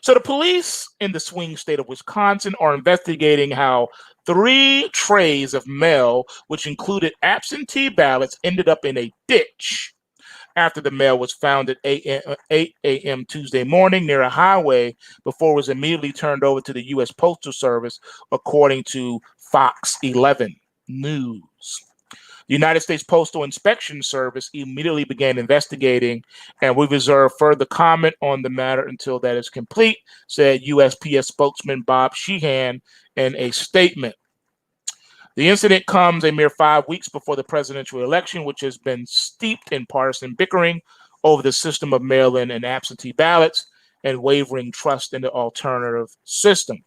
So the police in the swing state of Wisconsin are investigating how 3 trays of mail, which included absentee ballots, ended up in a ditch after the mail was found at 8 a.m. Tuesday morning near a highway before it was immediately turned over to the U.S. Postal Service, according to Fox 11 News. The United States Postal Inspection Service immediately began investigating, and we reserve further comment on the matter until that is complete, said USPS spokesman Bob Sheehan in a statement. The incident comes a mere 5 weeks before the presidential election, which has been steeped in partisan bickering over the system of mail-in and absentee ballots and wavering trust in the alternative system.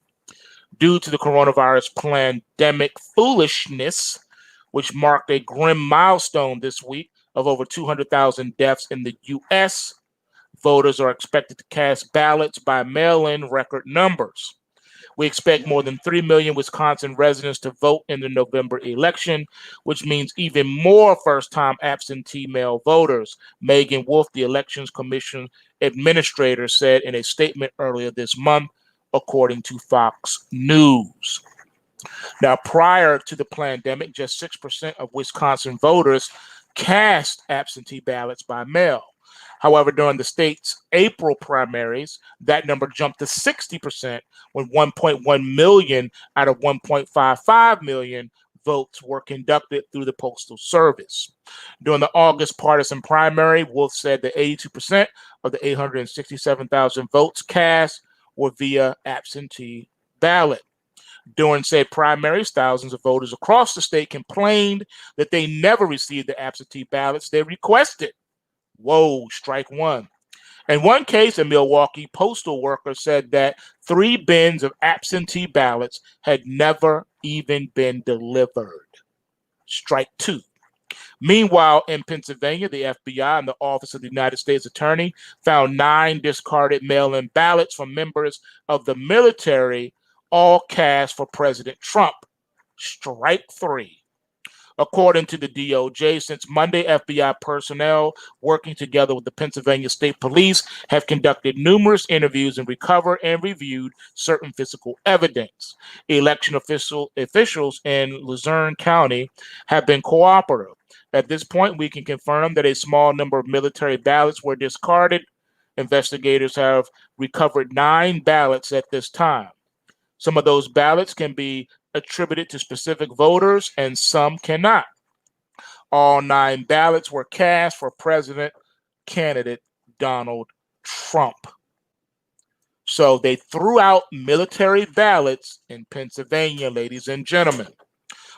Due to the coronavirus pandemic foolishness, which marked a grim milestone this week of over 200,000 deaths in the U.S., voters are expected to cast ballots by mail-in record numbers. We expect more than 3 million Wisconsin residents to vote in the November election, which means even more first-time absentee mail voters, Megan Wolf, the Elections Commission administrator, said in a statement earlier this month, according to Fox News. Now, prior to the pandemic, just 6% of Wisconsin voters cast absentee ballots by mail. However, during the state's April primaries, that number jumped to 60% when 1.1 million out of 1.55 million votes were conducted through the Postal Service. During the August partisan primary, Wolf said that 82% of the 867,000 votes cast were via absentee ballot. During said primaries, thousands of voters across the state complained that they never received the absentee ballots they requested. Whoa, strike one. In one case, a Milwaukee postal worker said that 3 bins of absentee ballots had never even been delivered. Strike two. Meanwhile, in Pennsylvania, the FBI and the Office of the United States Attorney found 9 discarded mail-in ballots from members of the military, all cast for President Trump. Strike three. According to the DOJ, since Monday, FBI personnel working together with the Pennsylvania State Police have conducted numerous interviews and recovered and reviewed certain physical evidence. Election officials in Luzerne County have been cooperative. At this point, we can confirm that a small number of military ballots were discarded. Investigators have recovered 9 ballots at this time. Some of those ballots can be attributed to specific voters and some cannot. All 9 ballots were cast for president candidate Donald Trump. So they threw out military ballots in Pennsylvania, ladies and gentlemen.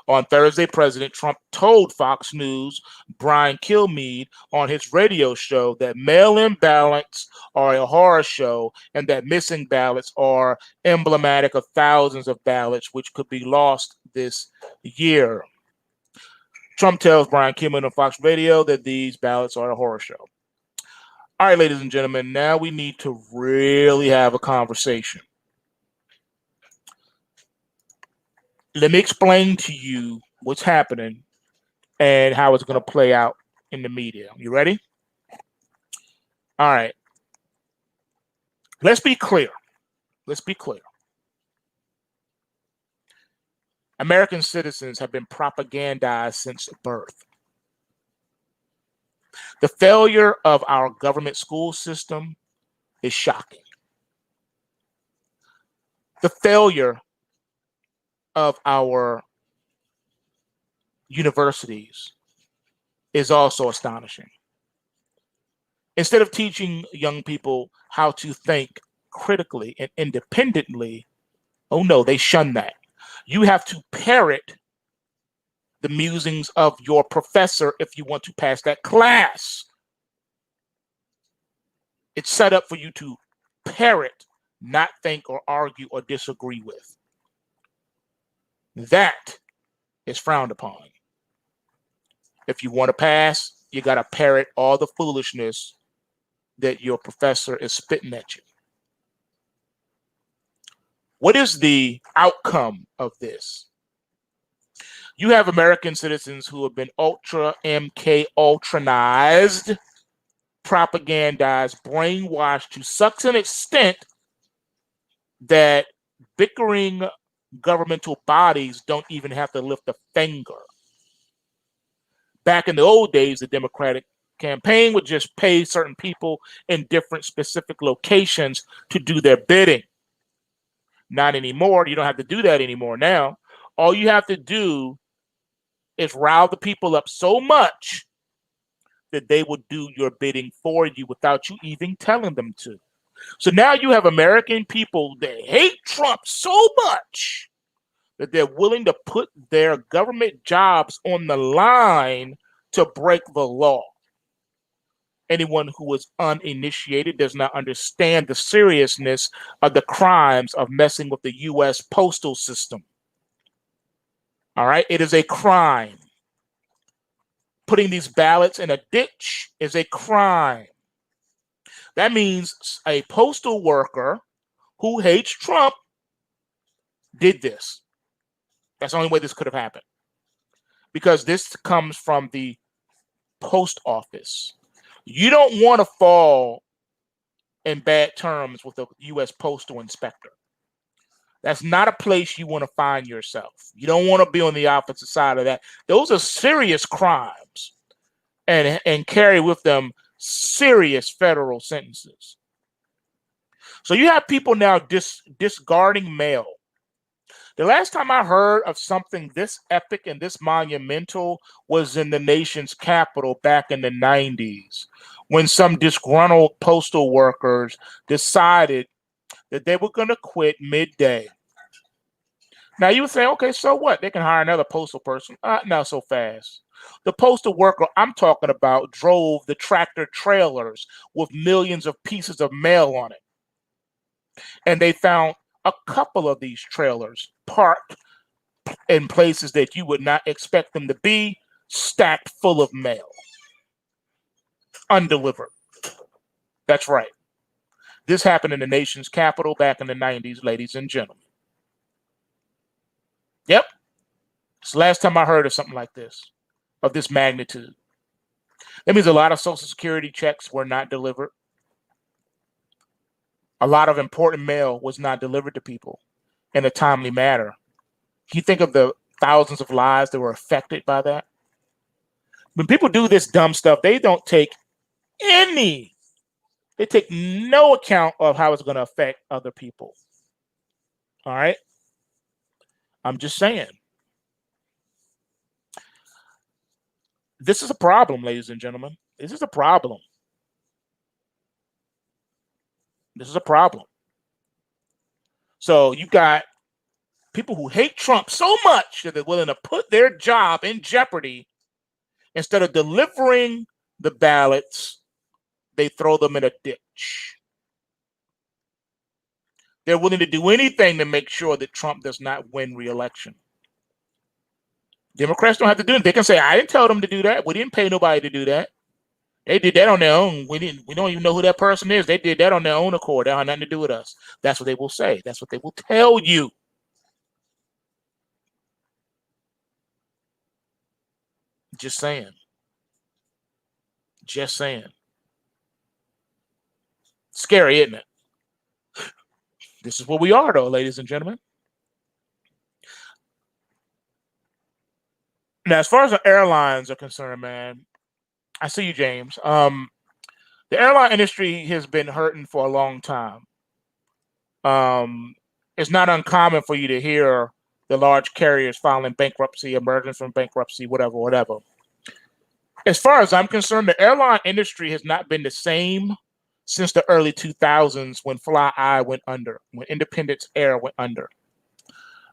On Thursday, President Trump told Fox News' Brian Kilmeade on his radio show that mail-in ballots are a horror show and that missing ballots are emblematic of thousands of ballots which could be lost this year. Trump tells Brian Kilmeade on Fox Radio that these ballots are a horror show. All right, ladies and gentlemen, now we need to really have a conversation. Let me explain to you what's happening and how it's going to play out in the media. You ready? All right. Let's be clear. Let's be clear. American citizens have been propagandized since birth. The failure of our government school system is shocking. The failure of our universities is also astonishing. Instead of teaching young people how to think critically and independently, oh no, they shun that. You have to parrot the musings of your professor if you want to pass that class. It's set up for you to parrot, not think or argue or disagree with. That is frowned upon. If you want to pass, you got to parrot all the foolishness that your professor is spitting at you. What is the outcome of this? You have American citizens who have been ultranized, propagandized, brainwashed to such an extent that bickering governmental bodies don't even have to lift a finger. Back in the old days, the Democratic campaign would just pay certain people in different specific locations to do their bidding. Not anymore. You don't have to do that anymore now. All you have to do is rile the people up so much that they will do your bidding for you without you even telling them to. So now you have American people that hate Trump so much that they're willing to put their government jobs on the line to break the law. Anyone who is uninitiated does not understand the seriousness of the crimes of messing with the U.S. postal system. All right, it is a crime. Putting these ballots in a ditch is a crime. That means a postal worker who hates Trump did this. That's the only way this could have happened. Because this comes from the post office. You don't want to fall in bad terms with the U.S. Postal Inspector. That's not a place you want to find yourself. You don't want to be on the opposite side of that. Those are serious crimes and carry with them serious federal sentences. So you have people now discarding mail. The last time I heard of something this epic and this monumental was in the nation's capital back in the 90s, when some disgruntled postal workers decided that they were going to quit midday. Now you would say, okay, so what? They can hire another postal person. Not so fast. The postal worker I'm talking about drove the tractor trailers with millions of pieces of mail on it. And they found a couple of these trailers parked in places that you would not expect them to be, stacked full of mail, undelivered. That's right. This happened in the nation's capital back in the 90s, ladies and gentlemen. Yep. It's the last time I heard of something like this, of this magnitude. That means a lot of Social Security checks were not delivered. A lot of important mail was not delivered to people in a timely manner. Can you think of the thousands of lives that were affected by that? When people do this dumb stuff, they don't take they take no account of how it's going to affect other people. All right? I'm just saying. This is a problem, ladies and gentlemen. This is a problem. This is a problem. So you got people who hate Trump so much that they're willing to put their job in jeopardy. Instead of delivering the ballots, they throw them in a ditch. They're willing to do anything to make sure that Trump does not win re-election. Democrats don't have to do it. They can say, I didn't tell them to do that. We didn't pay nobody to do that. They did that on their own. We don't even know who that person is. They did that on their own accord. That had nothing to do with us. That's what they will say. That's what they will tell you. Just saying. Just saying. Scary, isn't it? This is what we are, though, ladies and gentlemen. Now, as far as the airlines are concerned, man, I see you, James. The airline industry has been hurting for a long time. It's not uncommon for you to hear the large carriers filing bankruptcy, emergence from bankruptcy, whatever. As far as I'm concerned, the airline industry has not been the same since the early 2000s when Fly went under, when Independence Air went under.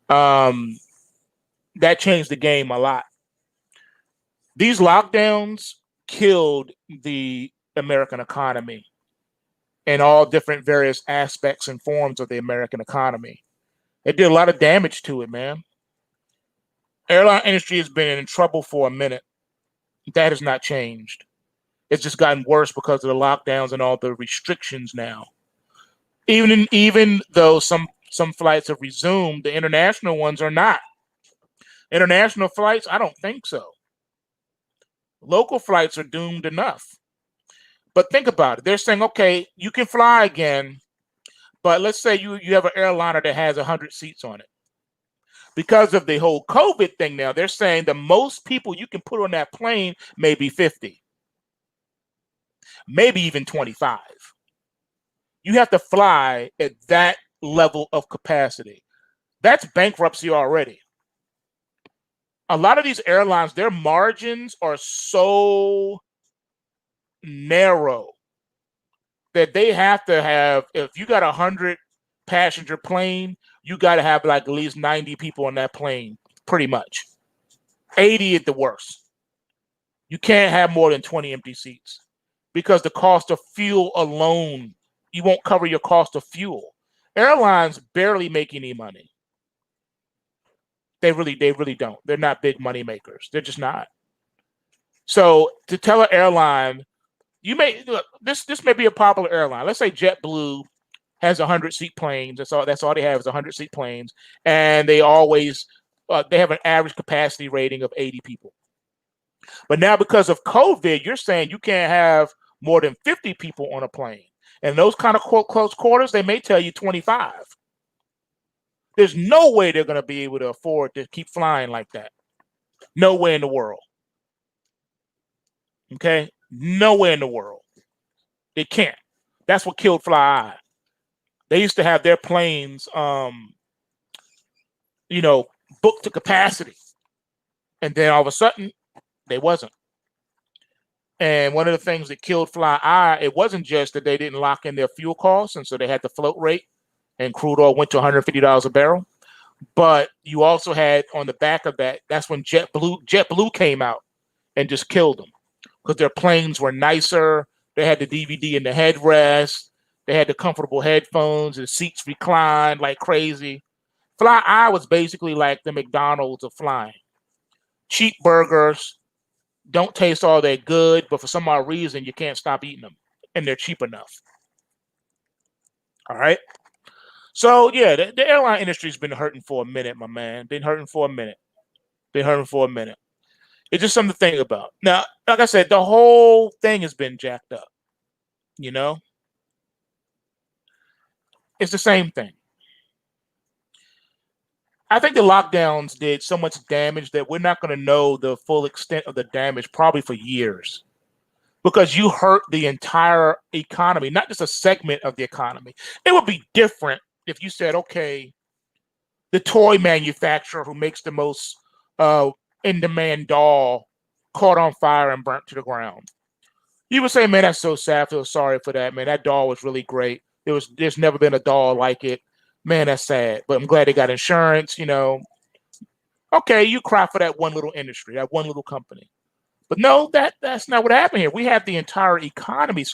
That changed the game a lot. These lockdowns killed the American economy and all different various aspects and forms of the American economy. It did a lot of damage to it, man. Airline industry has been in trouble for a minute. That has not changed. It's just gotten worse because of the lockdowns and all the restrictions now. Even though some flights have resumed, the international ones are not. International flights, I don't think so. Local flights are doomed enough. But think about it. They're saying, okay, you can fly again, but let's say you have an airliner that has 100 seats on it. Because of the whole COVID thing now, they're saying the most people you can put on that plane may be 50, maybe even 25. You have to fly at that level of capacity. That's bankruptcy already. A lot of these airlines, their margins are so narrow that they have to have, if you got 100 passenger plane, you got to have like at least 90 people on that plane, pretty much. 80 at the worst. You can't have more than 20 empty seats because the cost of fuel alone, you won't cover your cost of fuel. Airlines barely make any money. They really don't. They're not big money makers. They're just not. So to tell an airline, you may look, this may be a popular airline. Let's say JetBlue has 100-seat planes. That's all they have is 100-seat planes, and they always they have an average capacity rating of 80 people. But now because of COVID, you're saying you can't have more than 50 people on a plane, and those kind of close quarters, they may tell you 25. There's no way they're going to be able to afford to keep flying like that. No way in the world. Okay? Nowhere in the world. They can't. That's what killed Fly. They used to have their planes, booked to capacity. And then all of a sudden, they wasn't. And one of the things that killed Fly, it wasn't just that they didn't lock in their fuel costs, and so they had the float rate, and crude oil went to $150 a barrel. But you also had on the back of that, that's when JetBlue came out and just killed them because their planes were nicer. They had the DVD in the headrest. They had the comfortable headphones. The seats reclined like crazy. Fly Eye was basically like the McDonald's of flying. Cheap burgers, don't taste all that good, but for some odd reason, you can't stop eating them, and they're cheap enough. All right. So yeah, the airline industry's been hurting for a minute, my man. Been hurting for a minute. Been hurting for a minute. It's just something to think about. Now, like I said, the whole thing has been jacked up. You know, it's the same thing. I think the lockdowns did so much damage that we're not going to know the full extent of the damage probably for years because you hurt the entire economy, not just a segment of the economy. It would be different if you said, okay, the toy manufacturer who makes the most in-demand doll caught on fire and burnt to the ground. You would say, man, that's so sad. I feel sorry for that, man. That doll was really great. There's never been a doll like it. Man, that's sad. But I'm glad they got insurance, you know. Okay, you cry for that one little industry, that one little company. But no, that's not what happened here. We have the entire economy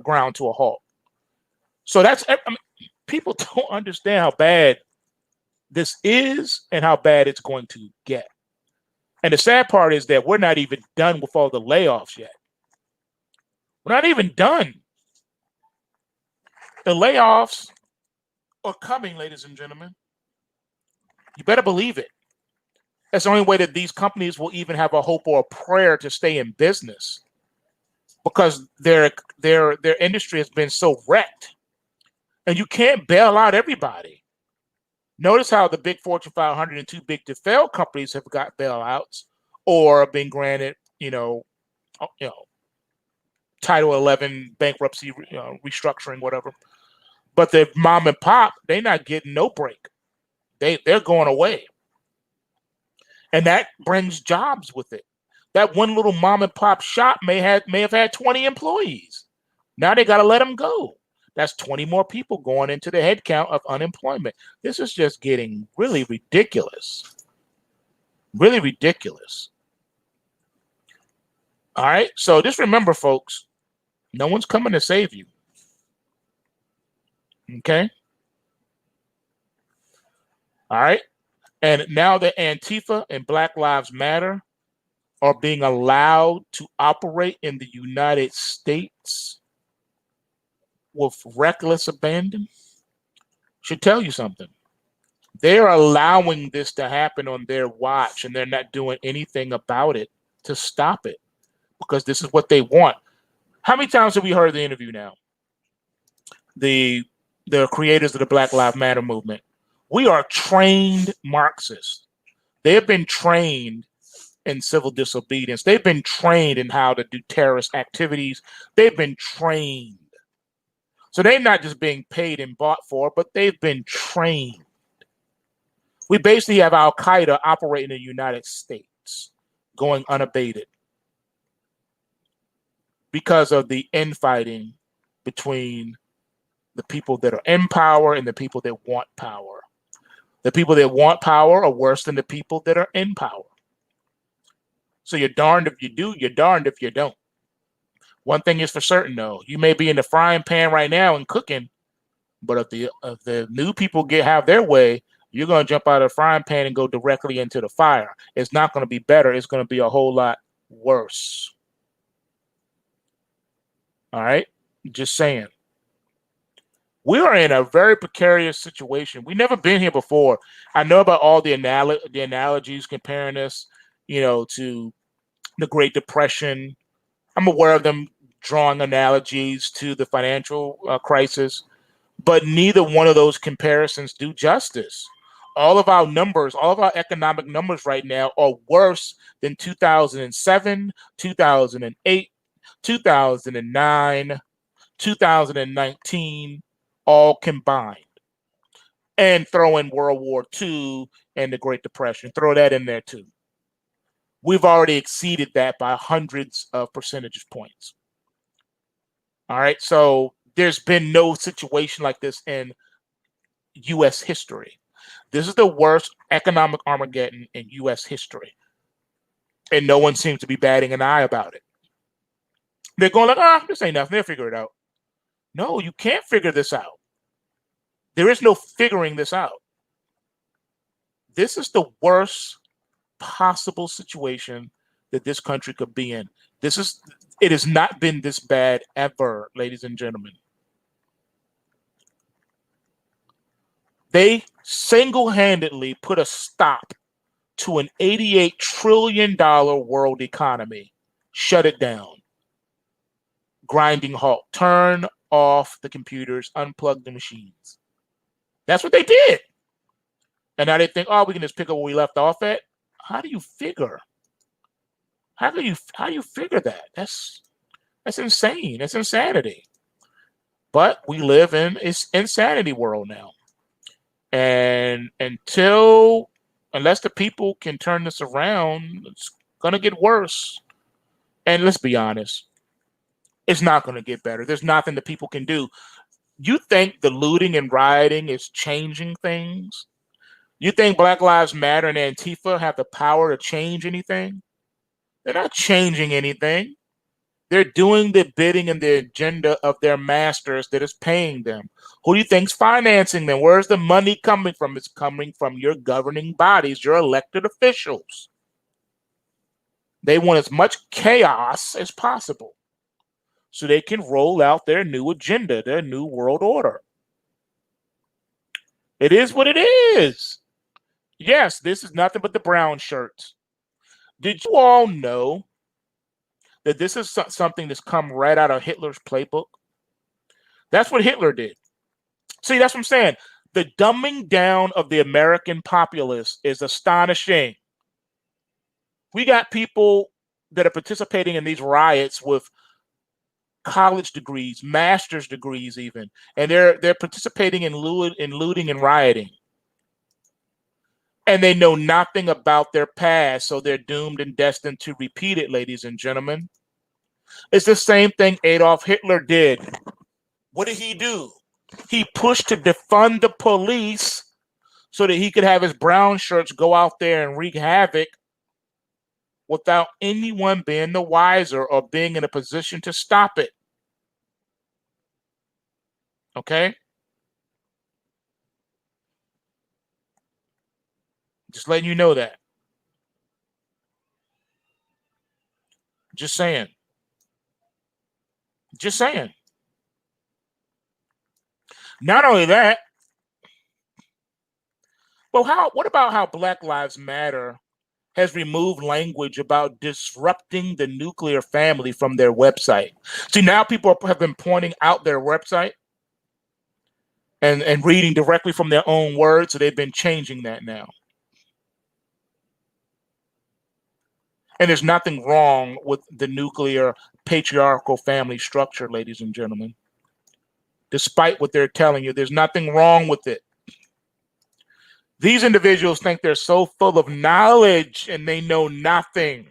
ground to a halt. So people don't understand how bad this is and how bad it's going to get. And the sad part is that we're not even done with all the layoffs yet. We're not even done. The layoffs are coming, ladies and gentlemen. You better believe it. That's the only way that these companies will even have a hope or a prayer to stay in business because their industry has been so wrecked. And you can't bail out everybody. Notice how the big Fortune 500 and too big to fail companies have got bailouts or been granted, Title 11 bankruptcy, restructuring, whatever. But the mom and pop, they're not getting no break. They're going away. And that brings jobs with it. That one little mom and pop shop may have had 20 employees. Now they got to let them go. That's 20 more people going into the head count of unemployment. This is just getting really ridiculous. Really ridiculous. All right. So just remember, folks, no one's coming to save you. Okay. All right. And now that Antifa and Black Lives Matter are being allowed to operate in the United States with reckless abandon, should tell you something. They're allowing this to happen on their watch, and they're not doing anything about it to stop it because this is what they want. How many times have we heard the interview now? The creators of the Black Lives Matter movement. We are trained Marxists. They have been trained in civil disobedience. They've been trained in how to do terrorist activities. They've been trained. So they're not just being paid and bought for, but they've been trained. We basically have Al Qaeda operating in the United States, going unabated because of the infighting between the people that are in power and the people that want power. The people that want power are worse than the people that are in power. So you're darned if you do, you're darned if you don't. One thing is for certain, though, you may be in the frying pan right now and cooking, but if the new people have their way, you're going to jump out of the frying pan and go directly into the fire. It's not going to be better. It's going to be a whole lot worse. All right? Just saying. We are in a very precarious situation. We've never been here before. I know about all the analogies comparing us, to the Great Depression. I'm aware of them drawing analogies to the financial crisis, but neither one of those comparisons do justice. All of our numbers, all of our economic numbers right now are worse than 2007, 2008, 2009, 2019, all combined. And throw in World War II and the Great Depression. Throw that in there too. We've already exceeded that by hundreds of percentage points. All right. So there's been no situation like this in U.S. history. This is the worst economic Armageddon in U.S. history. And no one seems to be batting an eye about it. They're going like, this ain't nothing. They'll figure it out. No, you can't figure this out. There is no figuring this out. This is the worst possible situation that this country could be in. It has not been this bad ever, ladies and gentlemen. They single-handedly put a stop to an $88 trillion world economy. Shut it down. Grinding halt. Turn off the computers. Unplug the machines. That's what they did. And now they think, we can just pick up where we left off at. How do you figure? How do you figure that? That's insane. That's insanity. But we live in this insanity world now. And unless the people can turn this around, it's going to get worse. And let's be honest, it's not going to get better. There's nothing the people can do. You think the looting and rioting is changing things? You think Black Lives Matter and Antifa have the power to change anything? They're not changing anything. They're doing the bidding and the agenda of their masters that is paying them. Who do you think's financing them? Where's the money coming from? It's coming from your governing bodies, your elected officials. They want as much chaos as possible so they can roll out their new agenda, their new world order. It is what it is. Yes, this is nothing but the brown shirts. Did you all know that this is something that's come right out of Hitler's playbook? That's what Hitler did. See, that's what I'm saying. The dumbing down of the American populace is astonishing. We got people that are participating in these riots with college degrees, master's degrees even, and they're participating in looting and rioting. And they know nothing about their past, so they're doomed and destined to repeat it, ladies and gentlemen. It's the same thing Adolf Hitler did. What did he do? He pushed to defund the police so that he could have his brown shirts go out there and wreak havoc without anyone being the wiser or being in a position to stop it. Okay? Just letting you know that. Just saying. Just saying. Not only that, but what about how Black Lives Matter has removed language about disrupting the nuclear family from their website? See, now people have been pointing out their website and reading directly from their own words, so they've been changing that now. And there's nothing wrong with the nuclear patriarchal family structure, ladies and gentlemen. Despite what they're telling you, there's nothing wrong with it. These individuals think they're so full of knowledge and they know nothing.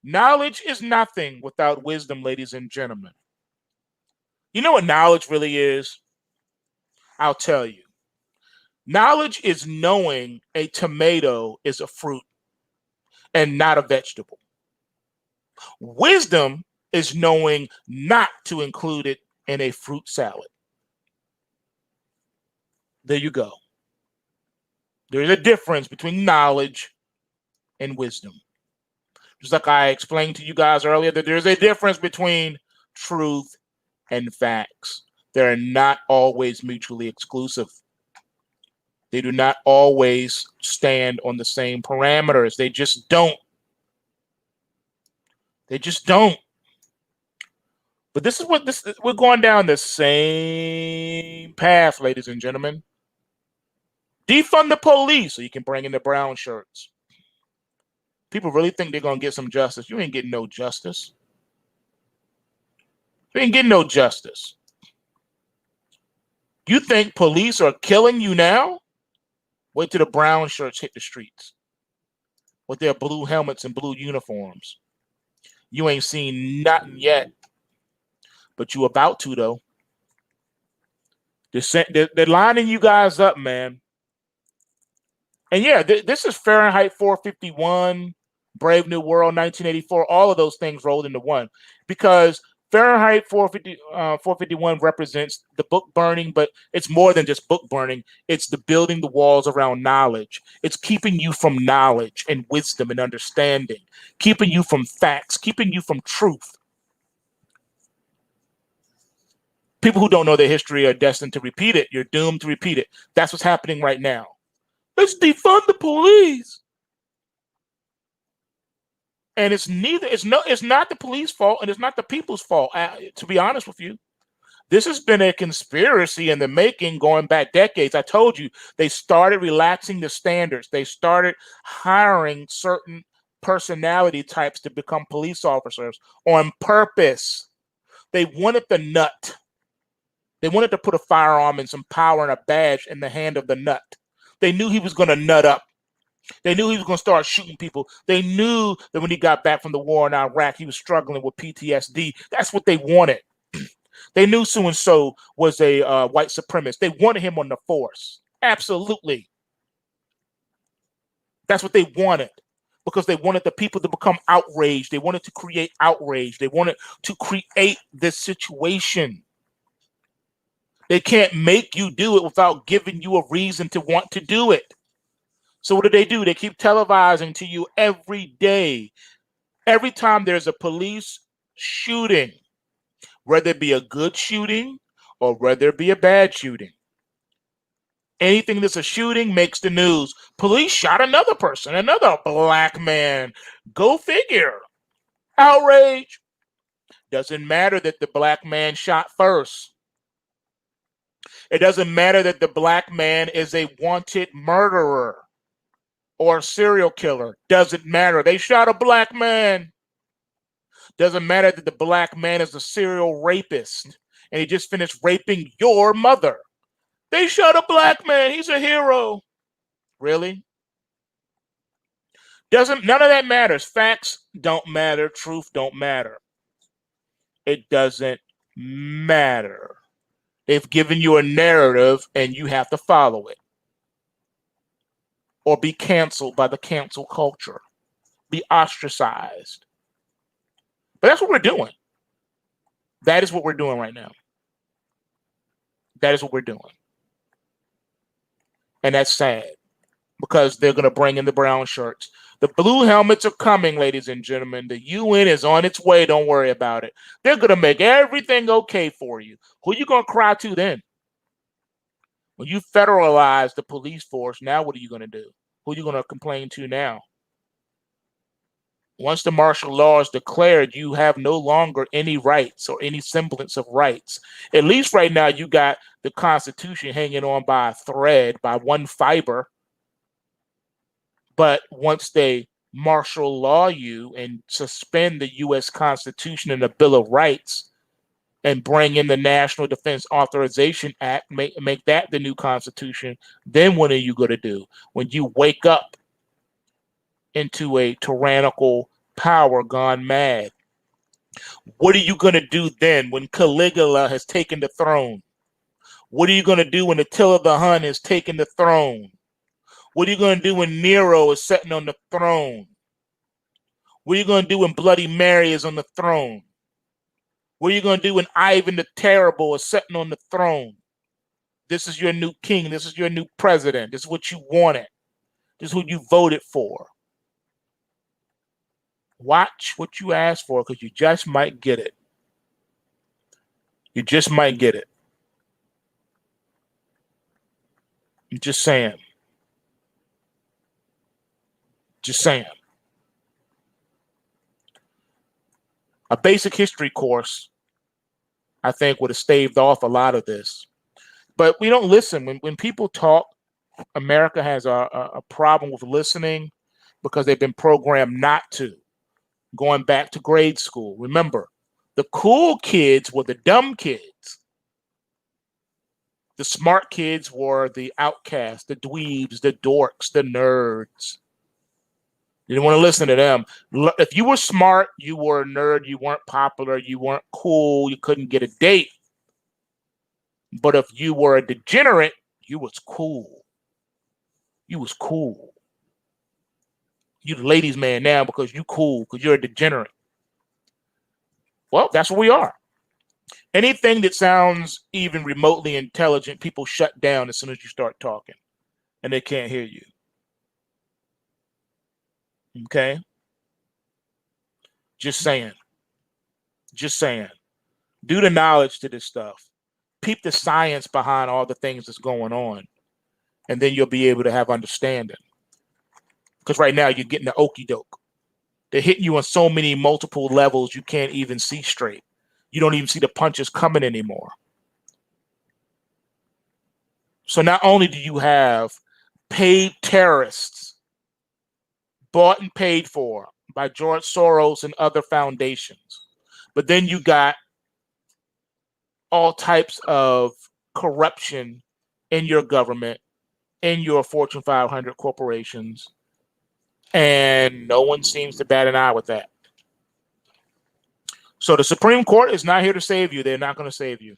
Knowledge is nothing without wisdom, ladies and gentlemen. You know what knowledge really is? I'll tell you. Knowledge is knowing a tomato is a fruit and not a vegetable. Wisdom is knowing not to include it in a fruit salad. There you go. There's a difference between knowledge and wisdom. Just like I explained to you guys earlier, that there's a difference between truth and facts. They're not always mutually exclusive. They do not always stand on the same parameters. They just don't. They just don't. But this is what we're going down the same path, ladies and gentlemen. Defund the police so you can bring in the brown shirts. People really think they're going to get some justice. You ain't getting no justice. You ain't getting no justice. You think police are killing you now? Wait till the brown shirts hit the streets with their blue helmets and blue uniforms. You ain't seen nothing yet, but you about to, though. They're lining you guys up, man. And yeah, this is Fahrenheit 451, Brave New World 1984. All of those things rolled into one, because Fahrenheit 451 represents the book burning, but it's more than just book burning. It's the building the walls around knowledge. It's keeping you from knowledge and wisdom and understanding, keeping you from facts, keeping you from truth. People who don't know their history are destined to repeat it. You're doomed to repeat it. That's what's happening right now. Let's defund the police. And it's not the police fault, and it's not the people's fault. To be honest with you, this has been a conspiracy in the making going back decades. I told you, they started relaxing the standards. They started hiring certain personality types to become police officers on purpose. They wanted the nut. They wanted to put a firearm and some power and a badge in the hand of the nut. They knew he was going to nut up. They knew he was going to start shooting people. They knew that when he got back from the war in Iraq, he was struggling with PTSD. That's what they wanted. They knew so-and-so was a white supremacist. They wanted him on the force. Absolutely. That's what they wanted, because they wanted the people to become outraged. They wanted to create outrage. They wanted to create this situation. They can't make you do it without giving you a reason to want to do it. So what do? They keep televising to you every day. Every time there's a police shooting, whether it be a good shooting or whether it be a bad shooting, anything that's a shooting makes the news. Police shot another person, another black man. Go figure. Outrage. Doesn't matter that the black man shot first. It doesn't matter that the black man is a wanted murderer or a serial killer. Doesn't matter. They shot a black man. Doesn't matter that the black man is a serial rapist and he just finished raping your mother. They shot a black man. He's a hero. Really? None of that matters. Facts don't matter. Truth don't matter. It doesn't matter. They've given you a narrative and you have to follow it, or be canceled by the cancel culture, be ostracized. But that's what we're doing. That is what we're doing right now. That is what we're doing. And that's sad, because they're going to bring in the brown shirts. The blue helmets are coming, ladies and gentlemen. The UN is on its way. Don't worry about it. They're going to make everything okay for you. Who are you going to cry to then? When you federalize the police force, now what are you going to do? Who are you going to complain to now? Once the martial law is declared, you have no longer any rights or any semblance of rights. At least right now, you got the Constitution hanging on by a thread, by one fiber. But once they martial law you and suspend the U.S. Constitution and the Bill of Rights and bring in the National Defense Authorization Act, make that the new Constitution, then what are you going to do when you wake up into a tyrannical power gone mad? What are you going to do then when Caligula has taken the throne? What are you going to do when Attila the Hun has taken the throne? What are you going to do when Nero is sitting on the throne? What are you going to do when Bloody Mary is on the throne? What are you going to do when Ivan the Terrible is sitting on the throne? This is your new king. This is your new president. This is what you wanted. This is who you voted for. Watch what you ask for, because you just might get it. You just might get it. I'm just saying. Just saying. A basic history course, I think, would have staved off a lot of this. But we don't listen. When people talk, America has a problem with listening because they've been programmed not to. Going back to grade school. Remember, the cool kids were the dumb kids. The smart kids were the outcasts, the dweebs, the dorks, the nerds. You didn't want to listen to them. If you were smart, you were a nerd, you weren't popular, you weren't cool, you couldn't get a date. But if you were a degenerate, you was cool. You was cool. You the ladies' man now because you cool, because you're a degenerate. Well, that's what we are. Anything that sounds even remotely intelligent, people shut down as soon as you start talking, and they can't hear you. Okay? Just saying. Just saying. Do the knowledge to this stuff. Peep the science behind all the things that's going on, and then you'll be able to have understanding. Because right now you're getting the okie doke. They're hitting you on so many multiple levels you can't even see straight. You don't even see the punches coming anymore. So not only do you have paid terrorists bought and paid for by George Soros and other foundations, but then you got all types of corruption in your government, in your Fortune 500 corporations, and no one seems to bat an eye with that. So the Supreme Court is not here to save you. They're not going to save you.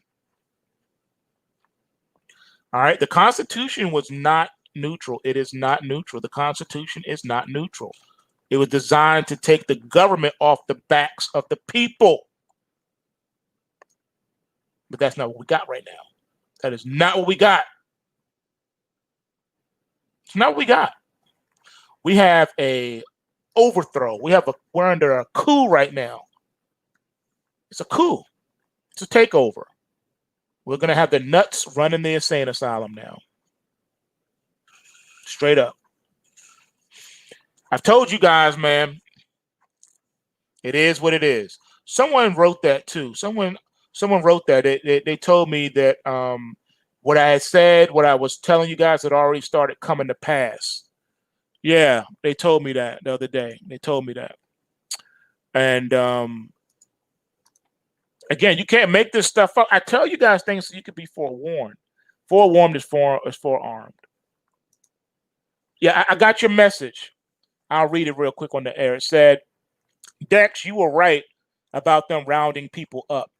All right. The Constitution was not neutral. It is not neutral. The Constitution is not neutral. It was designed to take the government off the backs of the people. But that's not what we got right now. That is not what we got. It's not what we got. We have a overthrow. We're under a coup right now. It's a coup. It's a takeover. We're going to have the nuts running the insane asylum now. Straight up. I've told you guys, man, it is what it is. Someone wrote that too. Someone wrote that. They told me that what I had said, what I was telling you guys had already started coming to pass. Yeah, they told me that the other day. They told me that. And again, you can't make this stuff up. I tell you guys things so you could be forewarned. Forewarned is forearmed. Yeah, I got your message. I'll read it real quick on the air. It said, Dex, you were right about them rounding people up.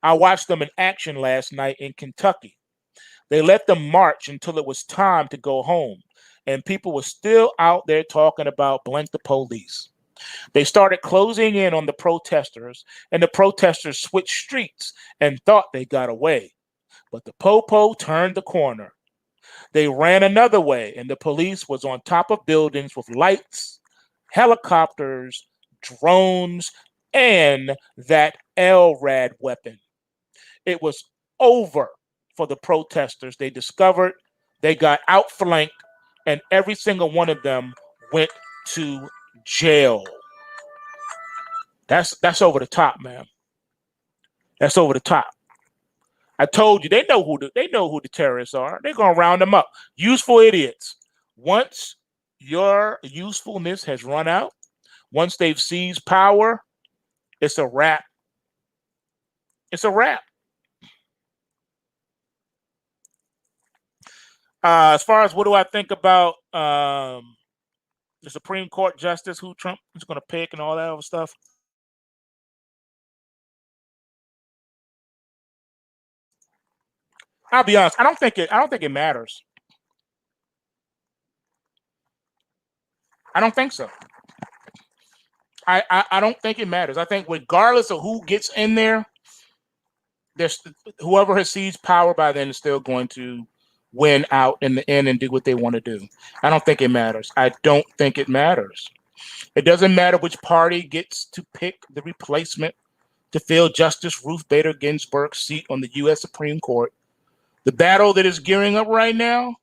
I watched them in action last night in Kentucky. They let them march until it was time to go home, and people were still out there talking about blank the police. They started closing in on the protesters, and the protesters switched streets and thought they got away. But the popo turned the corner. They ran another way, and the police was on top of buildings with lights, helicopters, drones, and that LRAD weapon. It was over for the protesters. They discovered they got outflanked, and every single one of them went to jail. That's over the top, man. That's over the top. I told you they know who the terrorists are. They're gonna round them up. Useful idiots. Once your usefulness has run out, once they've seized power, it's a wrap. It's a wrap. As far as what do I think about the Supreme Court justice who Trump is going to pick and all that other stuff? I'll be honest. I don't think it matters. I don't think so. I don't think it matters. I think regardless of who gets in there, there's whoever has seized power by then is still going to win out in the end and do what they want to do. I don't think it matters. I don't think it matters. It doesn't matter which party gets to pick the replacement to fill Justice Ruth Bader Ginsburg's seat on the U.S. Supreme Court. The battle that is gearing up right now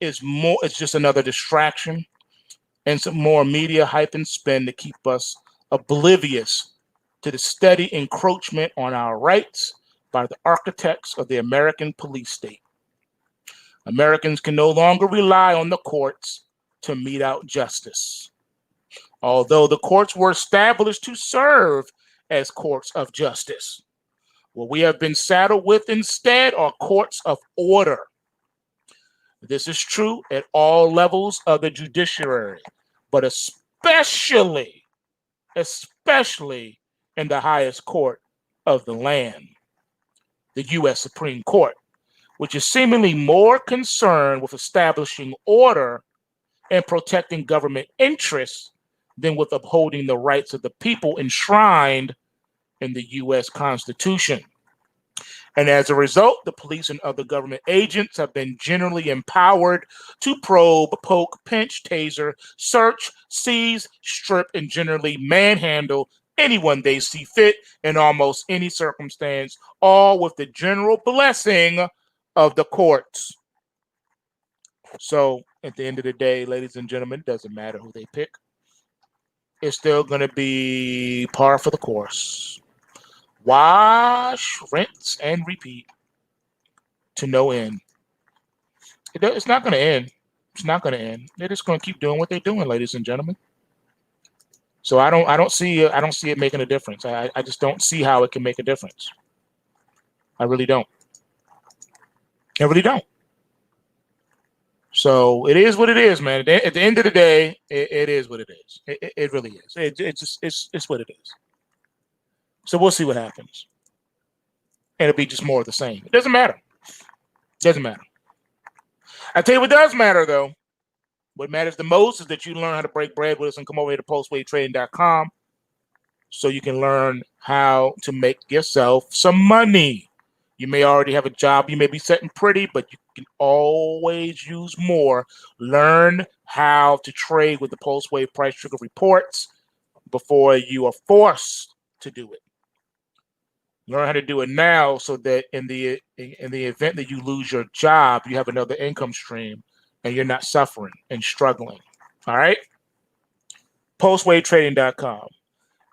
is more. It's just another distraction and some more media hype and spin to keep us oblivious to the steady encroachment on our rights by the architects of the American police state. Americans can no longer rely on the courts to mete out justice. Although the courts were established to serve as courts of justice, what we have been saddled with instead are courts of order. This is true at all levels of the judiciary, but especially in the highest court of the land. the U.S. Supreme Court, which is seemingly more concerned with establishing order and protecting government interests than with upholding the rights of the people enshrined in the U.S. Constitution. And as a result, the police and other government agents have been generally empowered to probe, poke, pinch, taser, search, seize, strip, and generally manhandle anyone they see fit in almost any circumstance, all with the general blessing of the courts. So at the end of the day, ladies and gentlemen, it doesn't matter who they pick. It's still going to be par for the course. Wash, rinse, and repeat to no end. It's not going to end. It's not going to end. They're just going to keep doing what they're doing, ladies and gentlemen. So I don't see it making a difference. I just don't see how it can make a difference. I really don't. I really don't. So it is what it is, man. At the end of the day, it is what it is. It really is. It's what it is. So we'll see what happens. And it'll be just more of the same. It doesn't matter. It doesn't matter. I tell you what does matter, though. What matters the most is that you learn how to break bread with us and come over here to PulseWaveTrading.com so you can learn how to make yourself some money. You may already have a job. You may be sitting pretty, but you can always use more. Learn how to trade with the PulseWave price trigger reports before you are forced to do it. Learn how to do it now so that in the event that you lose your job, you have another income stream and you're not suffering and struggling. All right? PulseWaveTrading.com.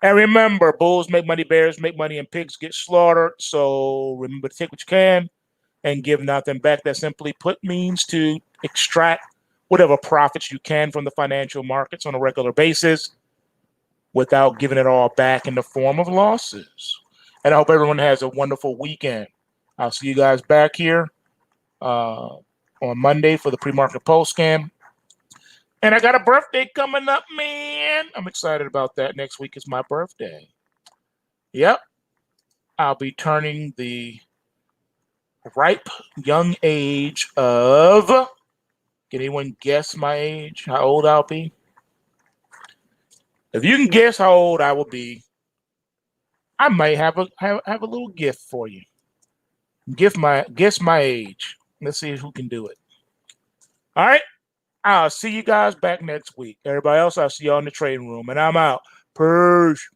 And remember, bulls make money, bears make money, and pigs get slaughtered. So remember to take what you can and give nothing back. That simply put means to extract whatever profits you can from the financial markets on a regular basis without giving it all back in the form of losses. And I hope everyone has a wonderful weekend. I'll see you guys back here on Monday for the pre-market PulseScan. And I got a birthday coming up, man. I'm excited about that. Next week is my birthday. Yep. I'll be turning the ripe young age of... Can anyone guess my age? How old I'll be? If you can guess how old I will be, I might have a little gift for you. Guess my age. Let's see who can do it. All right. I'll see you guys back next week. Everybody else, I'll see y'all in the trading room. And I'm out. Peace.